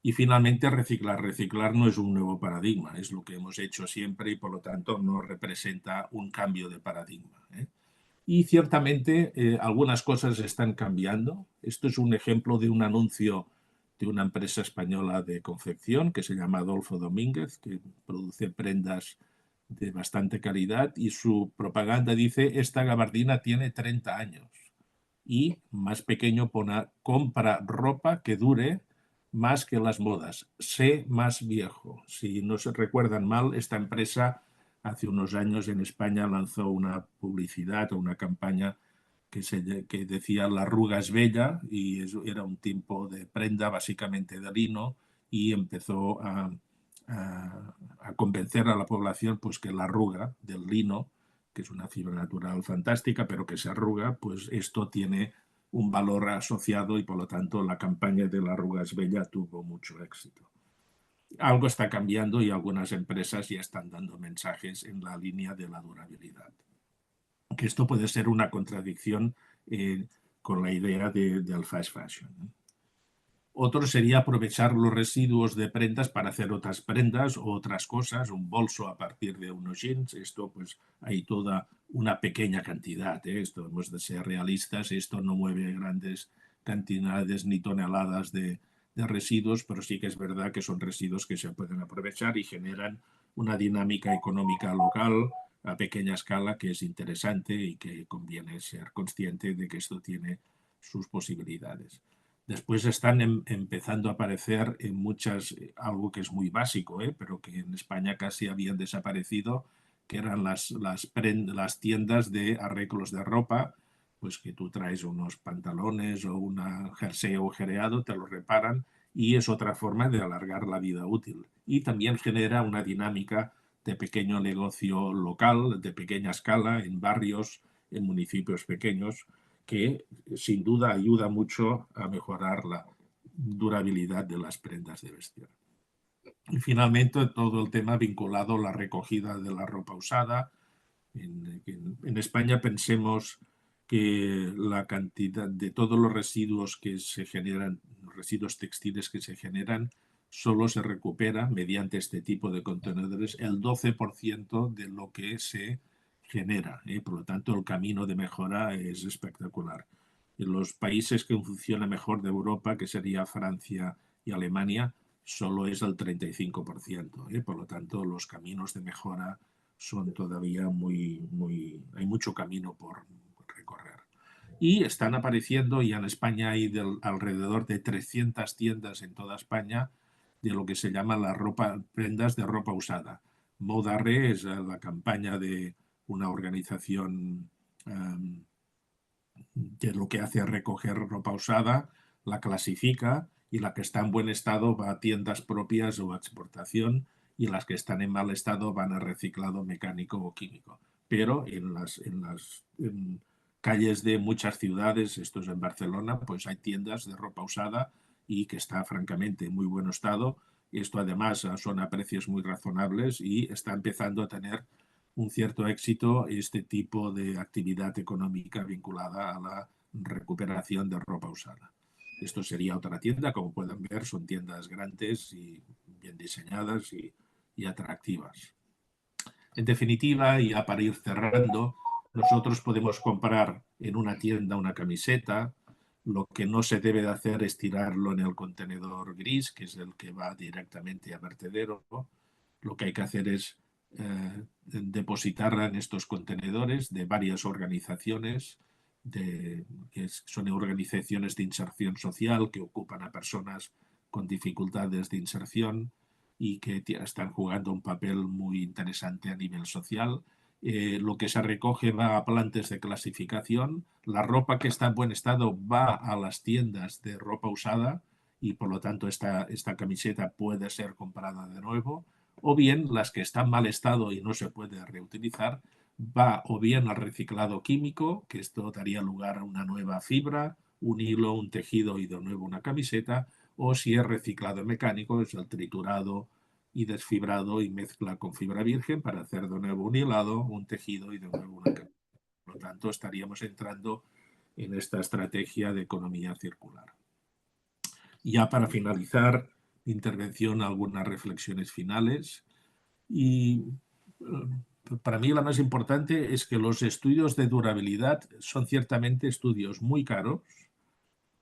Y finalmente reciclar. Reciclar no es un nuevo paradigma, es lo que hemos hecho siempre y por lo tanto no representa un cambio de paradigma. Y ciertamente algunas cosas están cambiando. Esto es un ejemplo de un anuncio de una empresa española de confección que se llama Adolfo Domínguez, que produce prendas de bastante calidad y su propaganda dice: esta gabardina tiene 30 años. Y más pequeño pone: compra ropa que dure más que las modas, sé más viejo. Si no se recuerdan mal, esta empresa hace unos años en España lanzó una publicidad o una campaña que decía la arruga es bella, y eso era un tipo de prenda básicamente de lino, y empezó a convencer a la población pues que la arruga del lino, que es una fibra natural fantástica, pero que se arruga, pues esto tiene un valor asociado y por lo tanto la campaña de la arruga es bella tuvo mucho éxito. Algo está cambiando y algunas empresas ya están dando mensajes en la línea de la durabilidad. Que esto puede ser una contradicción con la idea del fast fashion. Otro sería aprovechar los residuos de prendas para hacer otras prendas o otras cosas, un bolso a partir de unos jeans. Esto pues hay toda una pequeña cantidad. Esto hemos de ser realistas, esto no mueve grandes cantidades ni toneladas de residuos, pero sí que es verdad que son residuos que se pueden aprovechar y generan una dinámica económica local a pequeña escala que es interesante y que conviene ser consciente de que esto tiene sus posibilidades. Después están empezando a aparecer en muchas, algo que es muy básico, pero que en España casi habían desaparecido, que eran las tiendas de arreglos de ropa, pues que tú traes unos pantalones o un jersey agujereado, te lo reparan, y es otra forma de alargar la vida útil. Y también genera una dinámica de pequeño negocio local, de pequeña escala, en barrios, en municipios pequeños, que sin duda ayuda mucho a mejorar la durabilidad de las prendas de vestir. Y finalmente todo el tema vinculado a la recogida de la ropa usada. En España pensemos que la cantidad de todos los residuos que se generan, los residuos textiles que se generan, solo se recupera mediante este tipo de contenedores el 12% de lo que se genera. Por lo tanto, el camino de mejora es espectacular. En los países que funciona mejor de Europa, que sería Francia y Alemania, solo es el 35%. Por lo tanto, los caminos de mejora son todavía hay mucho camino por recorrer. Y están apareciendo, y en España hay alrededor de 300 tiendas en toda España de lo que se llama prendas de ropa usada. Modarre es la campaña de una organización que lo que hace es recoger ropa usada, la clasifica, y la que está en buen estado va a tiendas propias o a exportación, y las que están en mal estado van a reciclado mecánico o químico. Pero en las calles de muchas ciudades, esto es en Barcelona, pues hay tiendas de ropa usada y que está francamente en muy buen estado. Esto además son a precios muy razonables y está empezando a tener un cierto éxito este tipo de actividad económica vinculada a la recuperación de ropa usada. Esto sería otra tienda, como pueden ver, son tiendas grandes y bien diseñadas y atractivas. En definitiva, ya para ir cerrando, nosotros podemos comprar en una tienda una camiseta. Lo que no se debe de hacer es tirarlo en el contenedor gris, que es el que va directamente a vertedero. Lo que hay que hacer es depositarla en estos contenedores de varias organizaciones, que son organizaciones de inserción social que ocupan a personas con dificultades de inserción y que están jugando un papel muy interesante a nivel social, lo que se recoge va a plantes de clasificación, la ropa que está en buen estado va a las tiendas de ropa usada y por lo tanto esta camiseta puede ser comprada de nuevo, o bien las que están en mal estado y no se puede reutilizar, va o bien al reciclado químico, que esto daría lugar a una nueva fibra, un hilo, un tejido y de nuevo una camiseta, o si es reciclado mecánico, es el triturado y desfibrado y mezcla con fibra virgen para hacer de nuevo un hilado, un tejido y de nuevo una camiseta. Por lo tanto, estaríamos entrando en esta estrategia de economía circular. Ya para finalizar mi intervención, algunas reflexiones finales. Y para mí la más importante es que los estudios de durabilidad son ciertamente estudios muy caros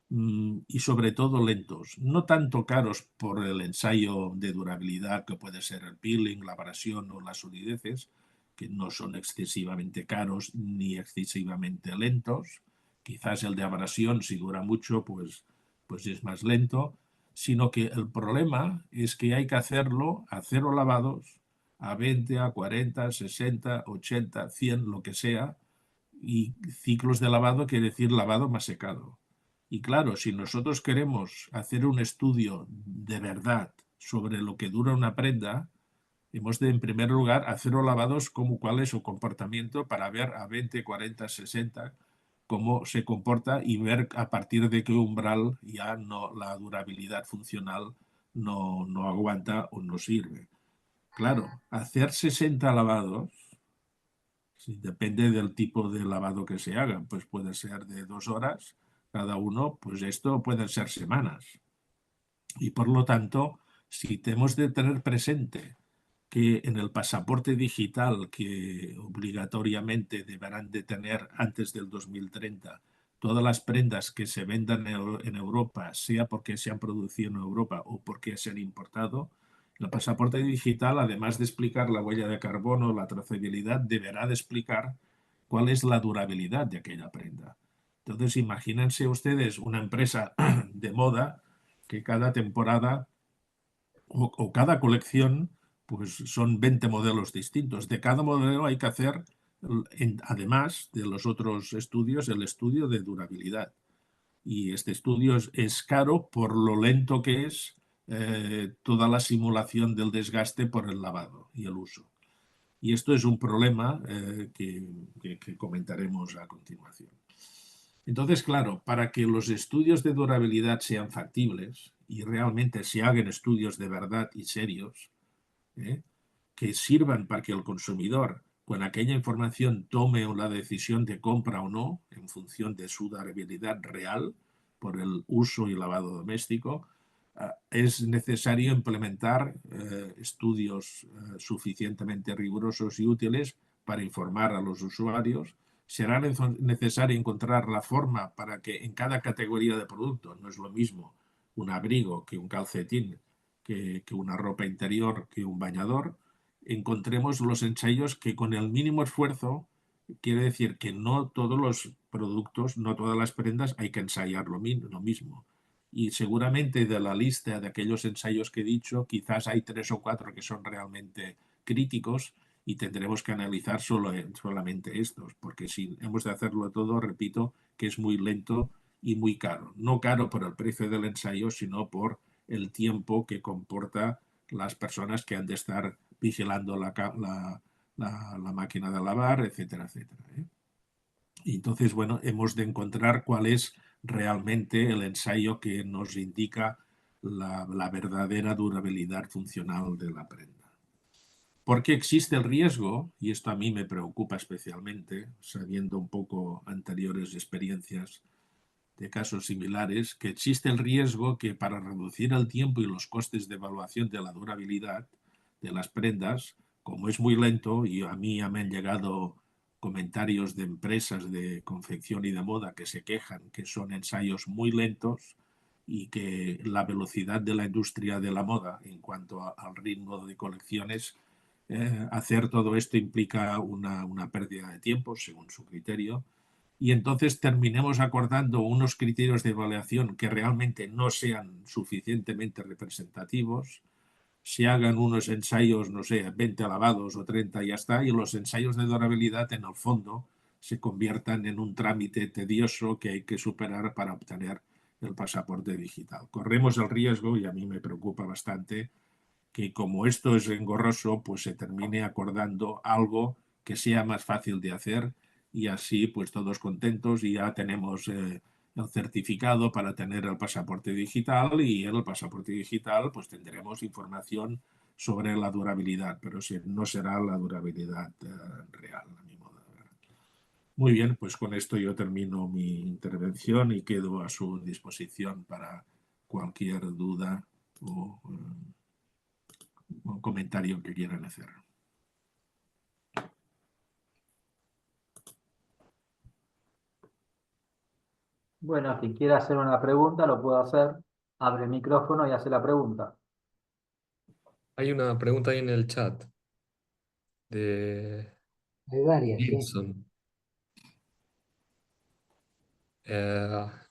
y sobre todo lentos. No tanto caros por el ensayo de durabilidad que puede ser el peeling, la abrasión o las solideces, que no son excesivamente caros ni excesivamente lentos. Quizás el de abrasión, si dura mucho, pues es más lento, sino que el problema es que hay que hacerlo a 0 lavados, a 20, a 40, 60, 80, 100, lo que sea, y ciclos de lavado quiere decir lavado más secado. Y claro, si nosotros queremos hacer un estudio de verdad sobre lo que dura una prenda, hemos de, en primer lugar, hacer los lavados como cuál es su comportamiento para ver a 20, 40, 60 cómo se comporta y ver a partir de qué umbral ya no, la durabilidad funcional no aguanta o no sirve. Claro, hacer 60 lavados, depende del tipo de lavado que se haga, pues puede ser de 2 horas cada uno, pues esto pueden ser semanas. Y por lo tanto, si tenemos de tener presente que en el pasaporte digital que obligatoriamente deberán de tener antes del 2030 todas las prendas que se vendan en Europa, sea porque se han producido en Europa o porque se han importado, el pasaporte digital, además de explicar la huella de carbono, la trazabilidad, deberá de explicar cuál es la durabilidad de aquella prenda. Entonces, imagínense ustedes una empresa de moda que cada temporada o cada colección, pues son 20 modelos distintos. De cada modelo hay que hacer, además de los otros estudios, el estudio de durabilidad. Y este estudio es caro por lo lento que es toda la simulación del desgaste por el lavado y el uso. Y esto es un problema que comentaremos a continuación. Entonces, claro, para que los estudios de durabilidad sean factibles y realmente se hagan estudios de verdad y serios, que sirvan para que el consumidor, con aquella información, tome la decisión de compra o no en función de su durabilidad real por el uso y lavado doméstico, es necesario implementar estudios suficientemente rigurosos y útiles para informar a los usuarios. Será necesario encontrar la forma para que en cada categoría de producto, no es lo mismo un abrigo que un calcetín, que una ropa interior, que un bañador, encontremos los ensayos que con el mínimo esfuerzo, quiere decir que no todos los productos, no todas las prendas hay que ensayar lo mismo. Y seguramente de la lista de aquellos ensayos que he dicho, quizás hay 3 o 4 que son realmente críticos y tendremos que analizar solamente estos, porque si hemos de hacerlo todo, repito, que es muy lento y muy caro. No caro por el precio del ensayo, sino por el tiempo que comporta las personas que han de estar vigilando la máquina de lavar, etcétera, etcétera. Y entonces, bueno, hemos de encontrar cuál es realmente el ensayo que nos indica la verdadera durabilidad funcional de la prenda. Porque existe el riesgo, y esto a mí me preocupa especialmente, sabiendo un poco anteriores experiencias de casos similares, que existe el riesgo que para reducir el tiempo y los costes de evaluación de la durabilidad de las prendas, como es muy lento, y a mí ya me han llegado comentarios de empresas de confección y de moda que se quejan que son ensayos muy lentos y que la velocidad de la industria de la moda en cuanto al ritmo de colecciones, hacer todo esto implica una pérdida de tiempo, según su criterio, y entonces terminemos acordando unos criterios de evaluación que realmente no sean suficientemente representativos, se hagan unos ensayos, no sé, 20 lavados o 30 y ya está, y los ensayos de durabilidad en el fondo se conviertan en un trámite tedioso que hay que superar para obtener el pasaporte digital. Corremos el riesgo, y a mí me preocupa bastante, que como esto es engorroso, pues se termine acordando algo que sea más fácil de hacer y así pues todos contentos y ya tenemos el certificado para tener el pasaporte digital, y en el pasaporte digital pues tendremos información sobre la durabilidad, pero no será la durabilidad real, a mi modo de ver. Muy bien, pues con esto yo termino mi intervención y quedo a su disposición para cualquier duda o un comentario que quieran hacer. Bueno, quien quiera hacer una pregunta lo puede hacer. Abre el micrófono y hace la pregunta. Hay una pregunta ahí en el chat de Hay varias, sí. Gilson.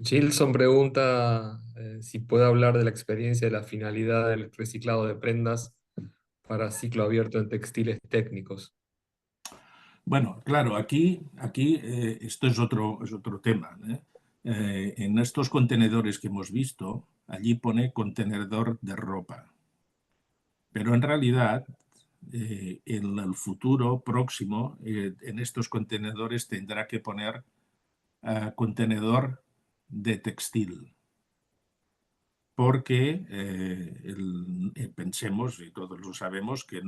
Gilson pregunta si puede hablar de la experiencia de la finalidad del reciclado de prendas para ciclo abierto en textiles técnicos. Bueno, claro, aquí esto es otro tema, ¿eh? En estos contenedores que hemos visto, allí pone contenedor de ropa. Pero en realidad, en el futuro próximo, en estos contenedores tendrá que poner contenedor de textil. Porque pensemos, y todos lo sabemos, que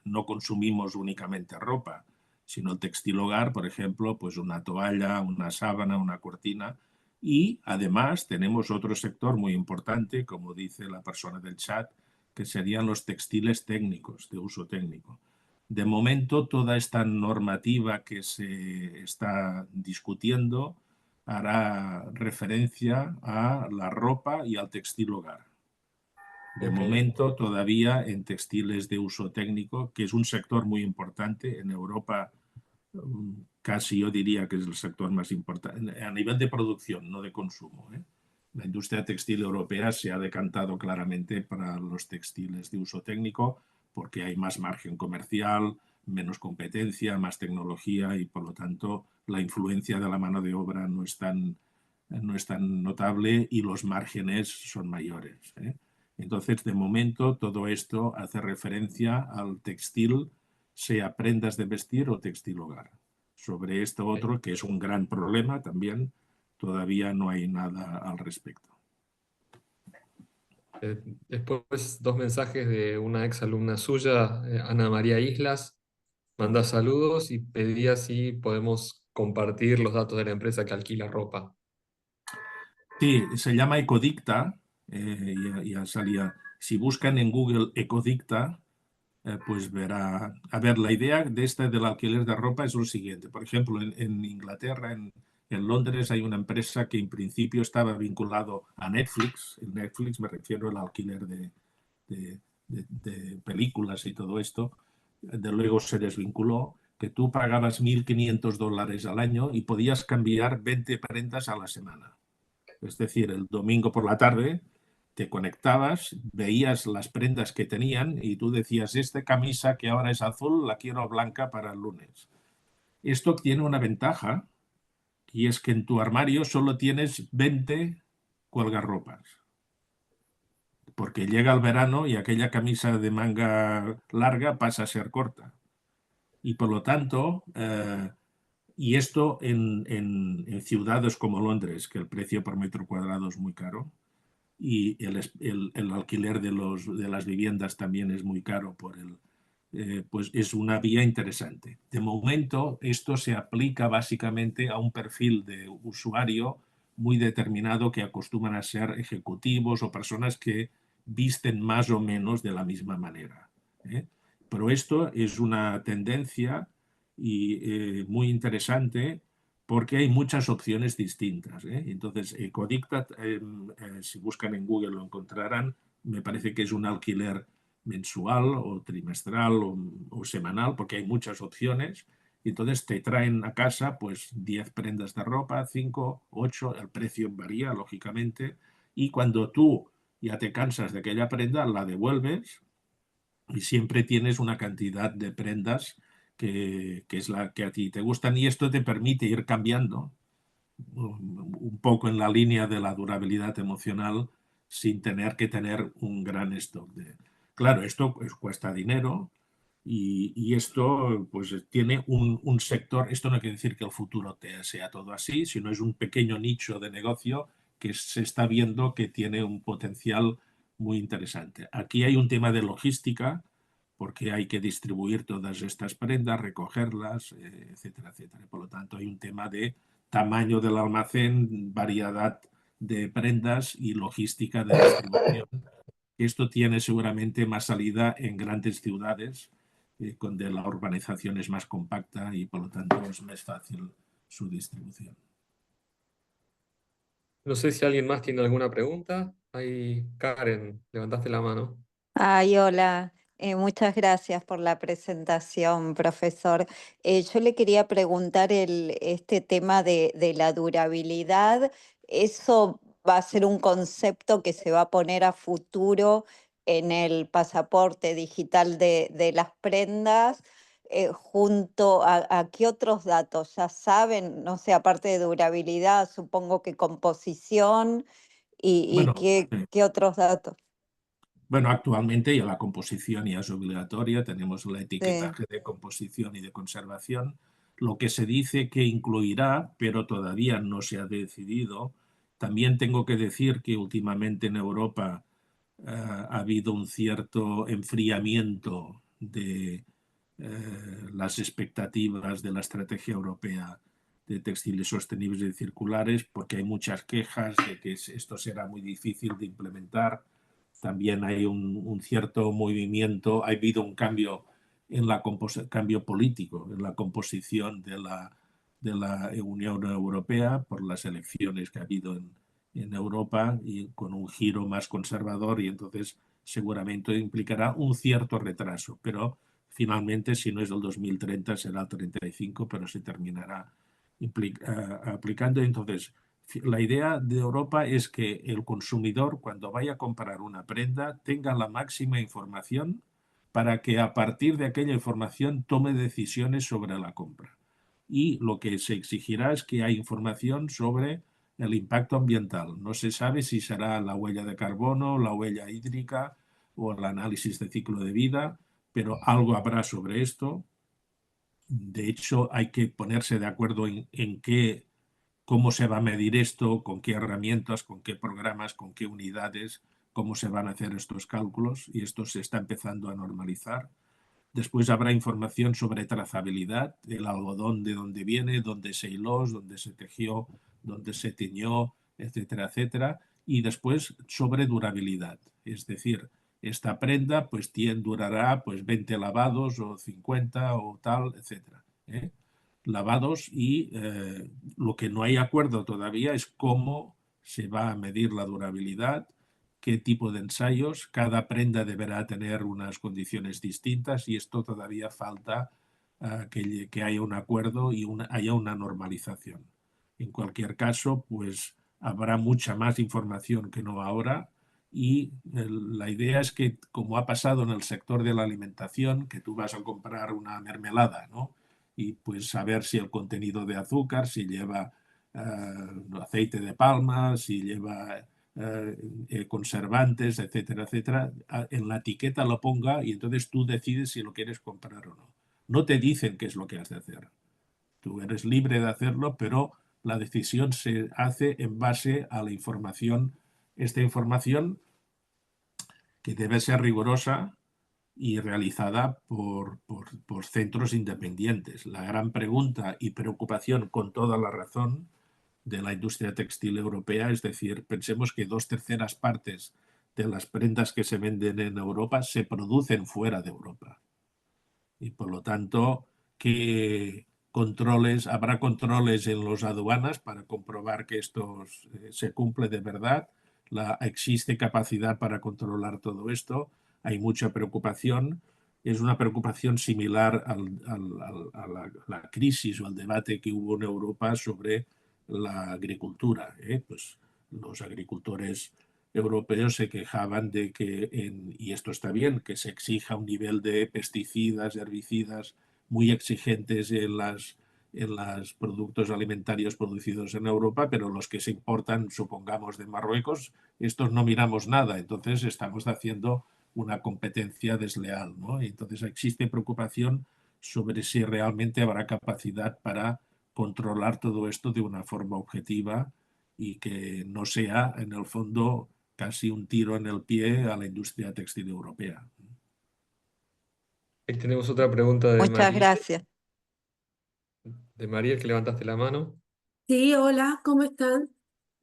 no consumimos únicamente ropa, sino el textil hogar, por ejemplo, pues una toalla, una sábana, una cortina. Y además tenemos otro sector muy importante, como dice la persona del chat, que serían los textiles técnicos, de uso técnico. De momento, toda esta normativa que se está discutiendo hará referencia a la ropa y al textil hogar. De momento, todavía en textiles de uso técnico, que es un sector muy importante en Europa, casi yo diría que es el sector más importante a nivel de producción, no de consumo, ¿eh? La industria textil europea se ha decantado claramente para los textiles de uso técnico porque hay más margen comercial, menos competencia, más tecnología y por lo tanto la influencia de la mano de obra no es tan notable y los márgenes son mayores, ¿eh? Entonces, de momento, todo esto hace referencia al textil, sea prendas de vestir o textil hogar. Sobre esto otro, que es un gran problema también, todavía no hay nada al respecto. Después, dos mensajes de una ex alumna suya, Ana María Islas, manda saludos y pedía si podemos compartir los datos de la empresa que alquila ropa. Sí, se llama Ecodicta, ya salía. Si buscan en Google Ecodicta, pues verá. A ver, la idea de del alquiler de ropa es lo siguiente. Por ejemplo, en Inglaterra, en Londres, hay una empresa que en principio estaba vinculado a Netflix. En Netflix me refiero al alquiler de películas y todo esto. De luego se desvinculó, que tú pagabas $1.500 al año y podías cambiar 20 prendas a la semana. Es decir, el domingo por la tarde te conectabas, veías las prendas que tenían y tú decías, esta camisa que ahora es azul la quiero blanca para el lunes. Esto tiene una ventaja y es que en tu armario solo tienes 20 cuelgarropas. Porque llega el verano y aquella camisa de manga larga pasa a ser corta. Y por lo tanto, y esto en ciudades como Londres, que el precio por metro cuadrado es muy caro, y el alquiler de las viviendas también es muy caro pues es una vía interesante. De momento, esto se aplica básicamente a un perfil de usuario muy determinado que acostumbran a ser ejecutivos o personas que visten más o menos de la misma manera, ¿eh? Pero esto es una tendencia muy interesante porque hay muchas opciones distintas, ¿eh? Entonces, Ecodicta, si buscan en Google lo encontrarán, me parece que es un alquiler mensual o trimestral o semanal, porque hay muchas opciones. Y entonces te traen a casa pues 10 prendas de ropa, 5, 8, el precio varía, lógicamente, y cuando tú ya te cansas de aquella prenda, la devuelves y siempre tienes una cantidad de prendas que es la que a ti te gustan, y esto te permite ir cambiando un poco en la línea de la durabilidad emocional sin tener que tener un gran stock. Claro, esto pues, cuesta dinero y esto pues tiene un sector. Esto no quiere decir que el futuro sea todo así, sino es un pequeño nicho de negocio que se está viendo que tiene un potencial muy interesante. Aquí hay un tema de logística, porque hay que distribuir todas estas prendas, recogerlas, etcétera, etcétera. Por lo tanto, hay un tema de tamaño del almacén, variedad de prendas y logística de distribución. Esto tiene seguramente más salida en grandes ciudades, donde la urbanización es más compacta y por lo tanto es más fácil su distribución. No sé si alguien más tiene alguna pregunta. Ahí, Karen, levantaste la mano. Ay, hola. Muchas gracias por la presentación, profesor. Yo le quería preguntar este tema de la durabilidad. ¿Eso va a ser un concepto que se va a poner a futuro en el pasaporte digital de las prendas? ¿Junto a qué otros datos? ¿Ya saben? No sé, aparte de durabilidad, supongo que composición y Bueno, qué otros datos. Bueno, actualmente ya la composición ya es obligatoria, tenemos el Sí. etiquetaje de composición y de conservación. Lo que se dice que incluirá, pero todavía no se ha decidido. También tengo que decir que últimamente en Europa ha habido un cierto enfriamiento de las expectativas de la estrategia europea de textiles sostenibles y circulares, porque hay muchas quejas de que esto será muy difícil de implementar. También hay un cierto movimiento, ha habido un cambio en cambio político en la composición de la Unión Europea por las elecciones que ha habido en Europa y con un giro más conservador, y entonces seguramente implicará un cierto retraso, pero finalmente si no es el 2030 será el 35, pero se terminará aplicando. Entonces, la idea de Europa es que el consumidor, cuando vaya a comprar una prenda, tenga la máxima información para que a partir de aquella información tome decisiones sobre la compra. Y lo que se exigirá es que haya información sobre el impacto ambiental. No se sabe si será la huella de carbono, la huella hídrica o el análisis de ciclo de vida, pero algo habrá sobre esto. De hecho, hay que ponerse de acuerdo en cómo se va a medir esto, con qué herramientas, con qué programas, con qué unidades, cómo se van a hacer estos cálculos, y esto se está empezando a normalizar. Después habrá información sobre trazabilidad, el algodón de dónde viene, dónde se hiló, dónde se tejió, dónde se tiñó, etcétera, etcétera. Y después sobre durabilidad, es decir, esta prenda pues durará pues 20 lavados o 50 o tal, etcétera, ¿eh? Lavados, y lo que no hay acuerdo todavía es cómo se va a medir la durabilidad, qué tipo de ensayos. Cada prenda deberá tener unas condiciones distintas y esto todavía falta que haya un acuerdo y haya una normalización. En cualquier caso, pues habrá mucha más información que no ahora, y la idea es que, como ha pasado en el sector de la alimentación, que tú vas a comprar una mermelada, ¿no? Y pues saber si el contenido de azúcar, si lleva aceite de palma, si lleva conservantes, etcétera, etcétera, en la etiqueta lo ponga y entonces tú decides si lo quieres comprar o no. No te dicen qué es lo que has de hacer. Tú eres libre de hacerlo, pero la decisión se hace en base a la información, esta información que debe ser rigurosa y realizada por centros independientes. La gran pregunta y preocupación, con toda la razón, de la industria textil europea, es decir, pensemos que 2/3 partes de las prendas que se venden en Europa se producen fuera de Europa. Y por lo tanto, habrá controles en las aduanas para comprobar que esto se cumple de verdad. Existe capacidad para controlar todo esto. Hay mucha preocupación. Es una preocupación similar a la crisis o al debate que hubo en Europa sobre la agricultura, ¿eh? Pues los agricultores europeos se quejaban de que, y esto está bien, que se exija un nivel de pesticidas, herbicidas muy exigentes en los productos alimentarios producidos en Europa, pero los que se importan, supongamos, de Marruecos, estos no miramos nada. Entonces estamos haciendo una competencia desleal, ¿no? Y entonces existe preocupación sobre si realmente habrá capacidad para controlar todo esto de una forma objetiva y que no sea, en el fondo, casi un tiro en el pie a la industria textil europea. Ahí tenemos otra pregunta Muchas gracias. de María, que levantaste la mano. Sí, hola, ¿cómo están?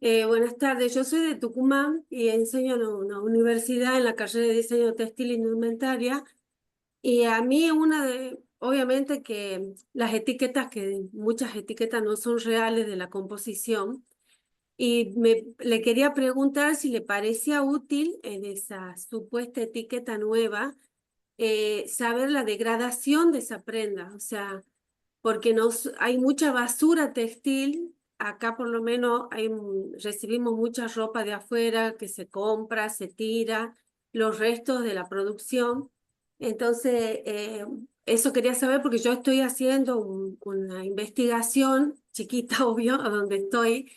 Buenas tardes, yo soy de Tucumán y enseño en una universidad en la carrera de diseño textil e indumentaria. Y a mí obviamente que las etiquetas, que muchas etiquetas no son reales de la composición, y le quería preguntar si le parecía útil en esa supuesta etiqueta nueva saber la degradación de esa prenda, o sea, porque hay mucha basura textil. Acá por lo menos recibimos mucha ropa de afuera que se compra, se tira, los restos de la producción. Entonces, eso quería saber porque yo estoy haciendo una investigación chiquita, obvio, a donde estoy,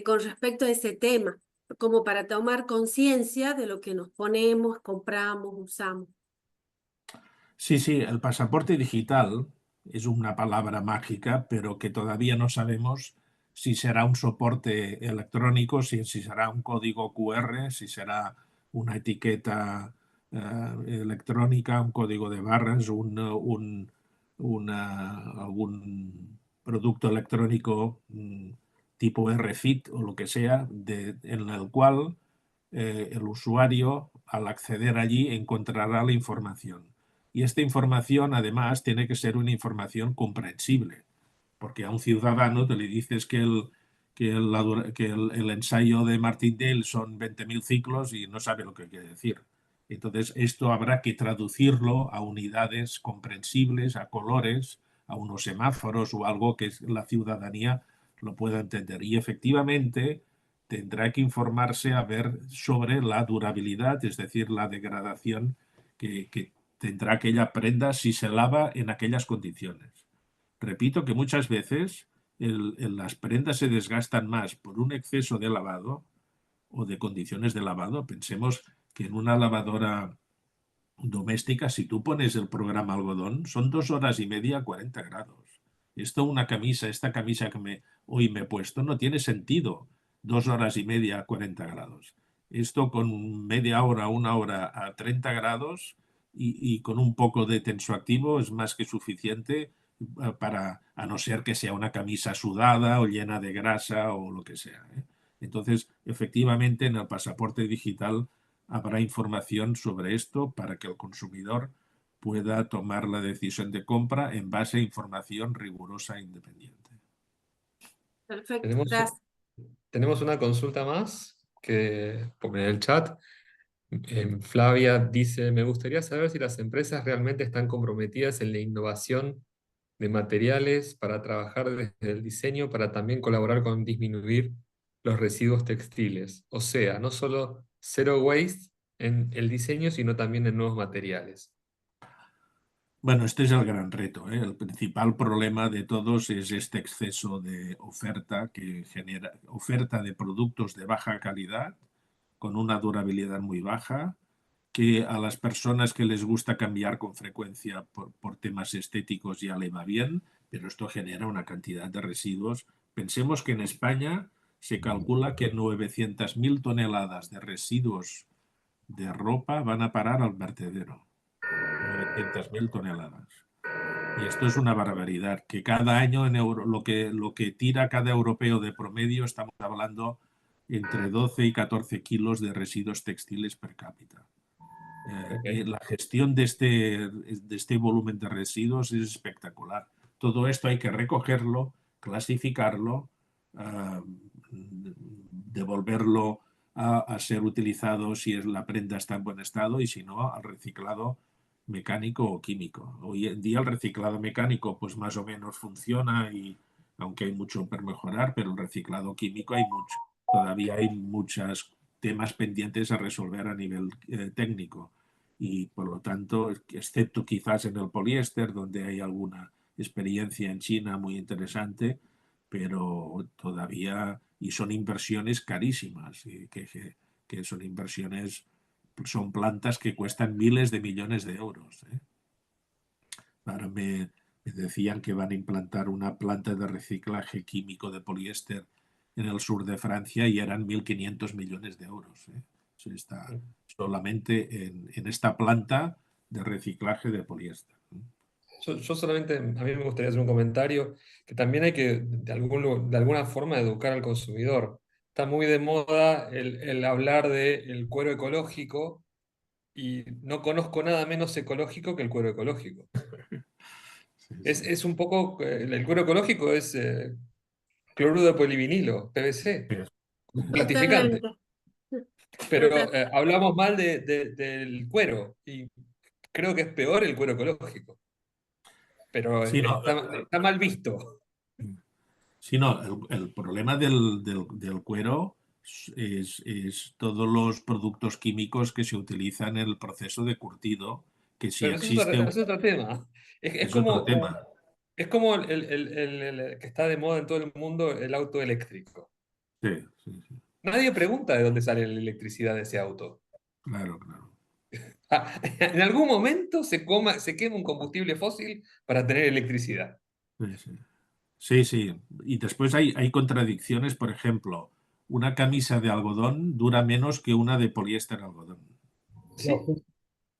con respecto a ese tema, como para tomar conciencia de lo que nos ponemos, compramos, usamos. Sí, sí, el pasaporte digital es una palabra mágica, pero que todavía no sabemos si será un soporte electrónico, si será un código QR, si será una etiqueta electrónica, un código de barras, algún producto electrónico tipo RFID o lo que sea, en el cual el usuario, al acceder allí, encontrará la información. Y esta información, además, tiene que ser una información comprensible, porque a un ciudadano te le dices que el ensayo de Martindale son 20.000 ciclos y no sabe lo que quiere decir. Entonces, esto habrá que traducirlo a unidades comprensibles, a colores, a unos semáforos o algo que la ciudadanía lo pueda entender. Y efectivamente tendrá que informarse a ver sobre la durabilidad, es decir, la degradación que tendrá aquella prenda si se lava en aquellas condiciones. Repito que muchas veces las prendas se desgastan más por un exceso de lavado o de condiciones de lavado. Pensemos que en una lavadora doméstica, si tú pones el programa algodón, son 2 horas y media a 40 grados. Esta camisa que hoy me he puesto no tiene sentido 2 horas y media a 40 grados. Esto con media hora, 1 hora a 30 grados y con un poco de tensoactivo es más que suficiente para, a no ser que sea una camisa sudada o llena de grasa o lo que sea. Entonces, efectivamente, en el pasaporte digital habrá información sobre esto para que el consumidor pueda tomar la decisión de compra en base a información rigurosa e independiente. Perfecto, Tenemos, gracias. tenemos una consulta más que pone en el chat. Flavia dice, me gustaría saber si las empresas realmente están comprometidas en la innovación de materiales para trabajar desde el diseño, para también colaborar con disminuir los residuos textiles. O sea, no solo zero waste en el diseño, sino también en nuevos materiales. Bueno, este es el gran reto, ¿eh? El principal problema de todos es este exceso de oferta que genera oferta de productos de baja calidad con una durabilidad muy baja, que a las personas que les gusta cambiar con frecuencia por temas estéticos ya le va bien, pero esto genera una cantidad de residuos. Pensemos que en España se calcula que 900.000 toneladas de residuos de ropa van a parar al vertedero. 900.000 toneladas. Y esto es una barbaridad, que cada año lo que tira cada europeo de promedio, estamos hablando entre 12 y 14 kilos de residuos textiles per cápita. La gestión de este volumen de residuos es espectacular. Todo esto hay que recogerlo, clasificarlo, devolverlo a ser utilizado si la prenda está en buen estado y si no, al reciclado mecánico o químico. Hoy en día el reciclado mecánico pues más o menos funciona, aunque hay mucho por mejorar, pero el reciclado químico todavía hay muchas temas pendientes a resolver a nivel técnico. Y por lo tanto, excepto quizás en el poliéster, donde hay alguna experiencia en China muy interesante, pero todavía, y son inversiones carísimas, y que son inversiones, son plantas que cuestan miles de millones de euros. Ahora me decían que van a implantar una planta de reciclaje químico de poliéster en el sur de Francia y eran 1.500 millones de euros. Eso está solamente en esta planta de reciclaje de poliéster. Yo solamente, a mí me gustaría hacer un comentario, que también hay que, de alguna forma, educar al consumidor. Está muy de moda el hablar del cuero ecológico y no conozco nada menos ecológico que el cuero ecológico. Sí, Es un poco, el cuero ecológico es cloruro de polivinilo, PVC, un platificante. Totalmente. Pero Totalmente. hablamos mal del cuero y creo que es peor el cuero ecológico, pero sí, no, está mal visto. sí, no, el problema del cuero es todos los productos químicos que se utilizan en el proceso de curtido, que si Pero existe es otro tema. es otro tema. Es como el que está de moda en todo el mundo, el auto eléctrico. Sí, sí, sí, Nadie pregunta de dónde sale la electricidad de ese auto. claro, claro. En algún momento se quema un combustible fósil para tener electricidad. Sí, sí. Sí, sí. Y después hay contradicciones, por ejemplo, una camisa de algodón dura menos que una de poliéster algodón. Sí,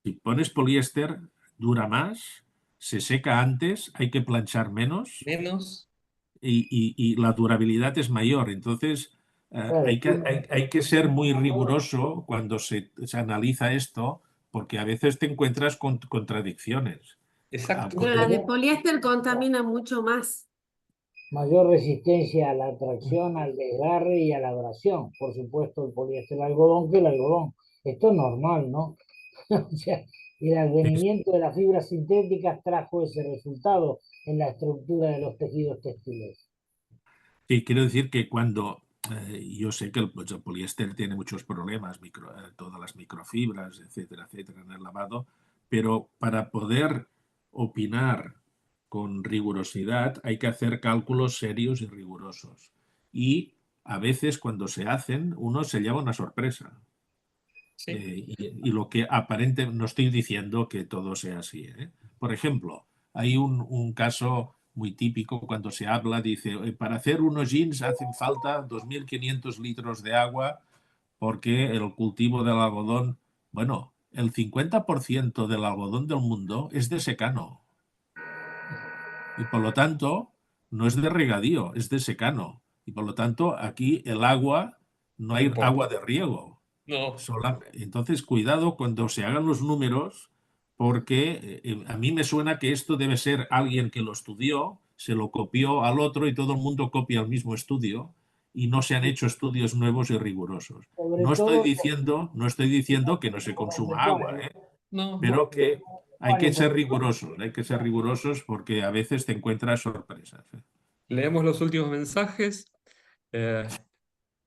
Si pones poliéster, dura más, se seca antes, hay que planchar menos menos. y la durabilidad es mayor. Entonces, hay que ser muy riguroso cuando se analiza esto, porque a veces te encuentras con contradicciones. Exacto. Pero la de poliéster contamina mucho más. Mayor resistencia a la tracción, al desgarre y a la abrasión. Por supuesto, el poliéster el algodón que el algodón. Esto es normal, ¿no? O sea, el advenimiento de las fibras sintéticas trajo ese resultado en la estructura de los tejidos textiles. Sí, quiero decir que cuando yo sé que el poliéster tiene muchos problemas, todas las microfibras, etcétera, etcétera, en el lavado, pero para poder opinar con rigurosidad hay que hacer cálculos serios y rigurosos. Y a veces cuando se hacen, uno se lleva una sorpresa. Sí. Y lo que aparentemente, no estoy diciendo que todo sea así. Por ejemplo, hay un caso muy típico cuando se habla, dice, para hacer unos jeans hacen falta 2.500 litros de agua porque el cultivo del algodón, bueno, el 50% del algodón del mundo es de secano y por lo tanto no es de regadío, es de secano. Y por lo tanto aquí el agua, no No hay importa. agua de riego. No. Entonces, cuidado cuando se hagan los números, porque a mí me suena que esto debe ser alguien que lo estudió, se lo copió al otro y todo el mundo copia el mismo estudio y no se han hecho estudios nuevos y rigurosos. Sobre No estoy todo diciendo que no se consuma agua, No. pero que hay que ser rigurosos porque a veces te encuentras sorpresas. Leemos los últimos mensajes. Eh,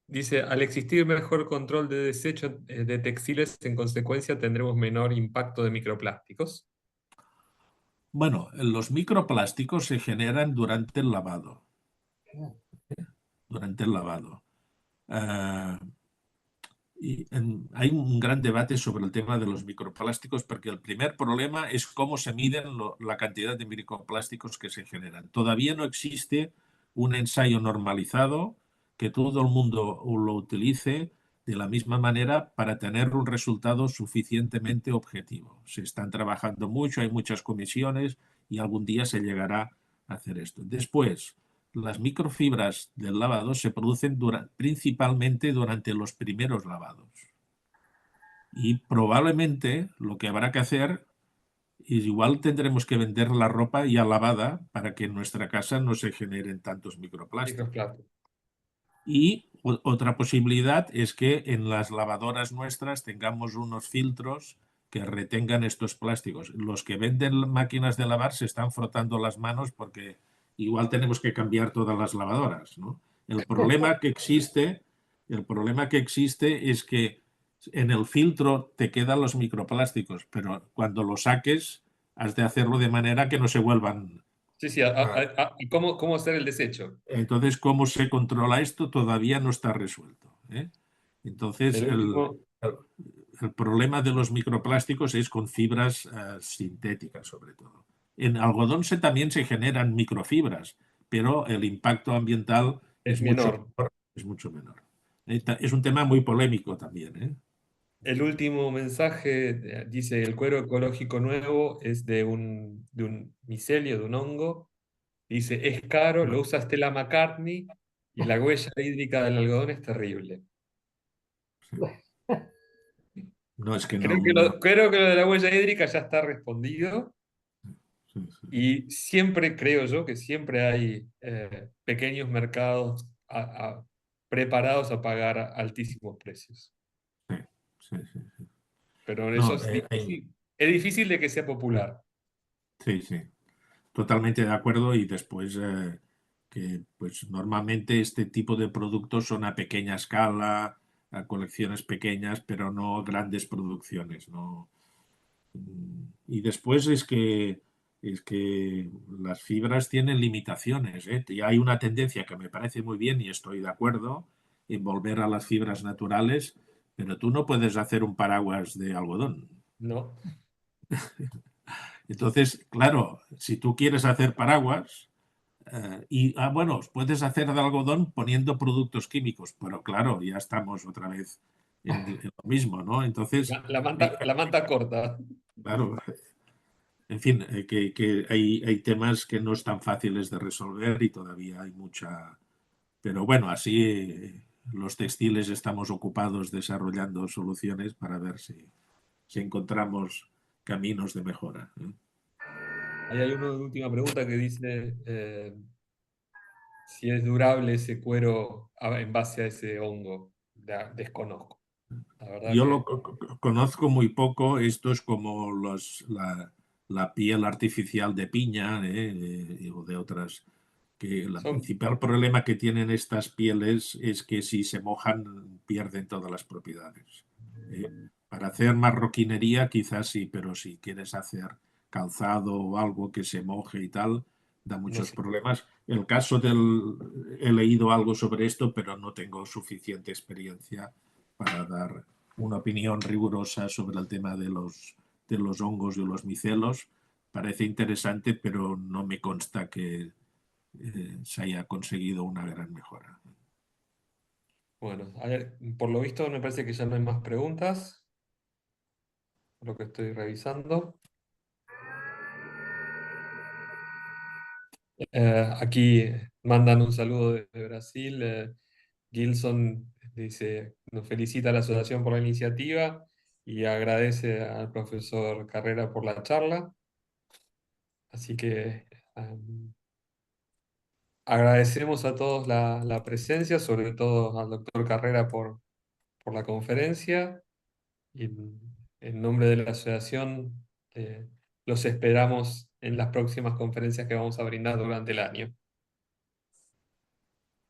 Dice, al existir mejor control de desecho de textiles, en consecuencia tendremos menor impacto de microplásticos. Bueno, los microplásticos se generan durante el lavado. Durante el lavado. Hay un gran debate sobre el tema de los microplásticos porque el primer problema es cómo se miden la cantidad de microplásticos que se generan. Todavía no existe un ensayo normalizado que todo el mundo lo utilice de la misma manera para tener un resultado suficientemente objetivo. Se están trabajando mucho, hay muchas comisiones y algún día se llegará a hacer esto. Después, las microfibras del lavado se producen principalmente durante los primeros lavados. Y probablemente lo que habrá que hacer es igual tendremos que vender la ropa ya lavada para que en nuestra casa no se generen tantos microplásticos. Microplásticos. Y otra posibilidad es que en las lavadoras nuestras tengamos unos filtros que retengan estos plásticos. Los que venden máquinas de lavar se están frotando las manos porque igual tenemos que cambiar todas las lavadoras, ¿no? El problema que existe El problema que existe es que en el filtro te quedan los microplásticos, pero cuando lo saques has de hacerlo de manera que no se vuelvan. Sí, sí, ¿cómo hacer el desecho? Entonces, ¿cómo se controla esto? Todavía no está resuelto, ¿eh? Entonces, El último, el problema de los microplásticos es con fibras sintéticas, sobre todo. En algodón también se generan microfibras, pero el impacto ambiental es mucho menor. menor, es mucho menor. Es un tema muy polémico también, ¿eh? El último mensaje dice: el cuero ecológico nuevo es de un micelio, de un hongo. Dice: es caro, lo usa Stella McCartney y la huella hídrica del algodón es terrible. No, es que Creo no. que creo que lo de la huella hídrica ya está respondido. Sí, sí, Y siempre creo yo que siempre hay pequeños mercados preparados a pagar altísimos precios. sí, sí, sí. Pero eso No, es difícil de que sea popular. sí, sí. Totalmente de acuerdo. Y después que pues normalmente este tipo de productos son a pequeña escala, a colecciones pequeñas, pero no grandes producciones, ¿no? Y después es que las fibras tienen limitaciones, ¿eh? Y hay una tendencia que me parece muy bien y estoy de acuerdo en volver a las fibras naturales, pero tú no puedes hacer un paraguas de algodón. ¿No? Entonces, claro, si tú quieres hacer paraguas, bueno, puedes hacer de algodón poniendo productos químicos, pero claro, ya estamos otra vez en lo mismo, ¿no? Entonces, La manta corta. claro, en fin, que hay temas que no están fáciles de resolver y todavía hay mucha. Pero bueno, así los textiles estamos ocupados desarrollando soluciones para ver si encontramos caminos de mejora, ¿eh? Ahí hay una última pregunta que dice si es durable ese cuero en base a ese hongo. Desconozco. La verdad Yo lo que conozco muy poco. Esto es como la piel artificial de piña, o de otras. Que el son, principal problema que tienen estas pieles es que si se mojan pierden todas las propiedades, ¿eh? Para hacer marroquinería quizás sí, pero si quieres hacer calzado o algo que se moje y tal, da no muchos sé. problemas. He leído algo sobre esto, pero no tengo suficiente experiencia para dar una opinión rigurosa sobre el tema de los hongos y los micelos. Parece interesante, pero no me consta que se haya conseguido una gran mejora. Bueno, a ver, por lo visto me parece que ya no hay más preguntas, por lo que estoy revisando. Aquí mandan un saludo de Brasil. Gilson dice, nos felicita a la asociación por la iniciativa y agradece al profesor Carrera por la charla. Así que agradecemos a todos la presencia, sobre todo al doctor Carrera por la conferencia. Y en nombre de la asociación, los esperamos en las próximas conferencias que vamos a brindar durante el año.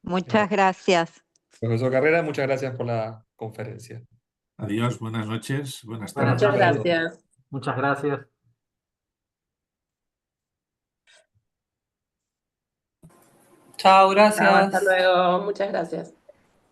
Muchas gracias. Profesor Carrera, muchas gracias por la conferencia. Adiós, buenas noches, buenas Buenas tardes. Muchas noches. gracias. Muchas gracias. Chao, Chao, hasta gracias. luego. Muchas gracias.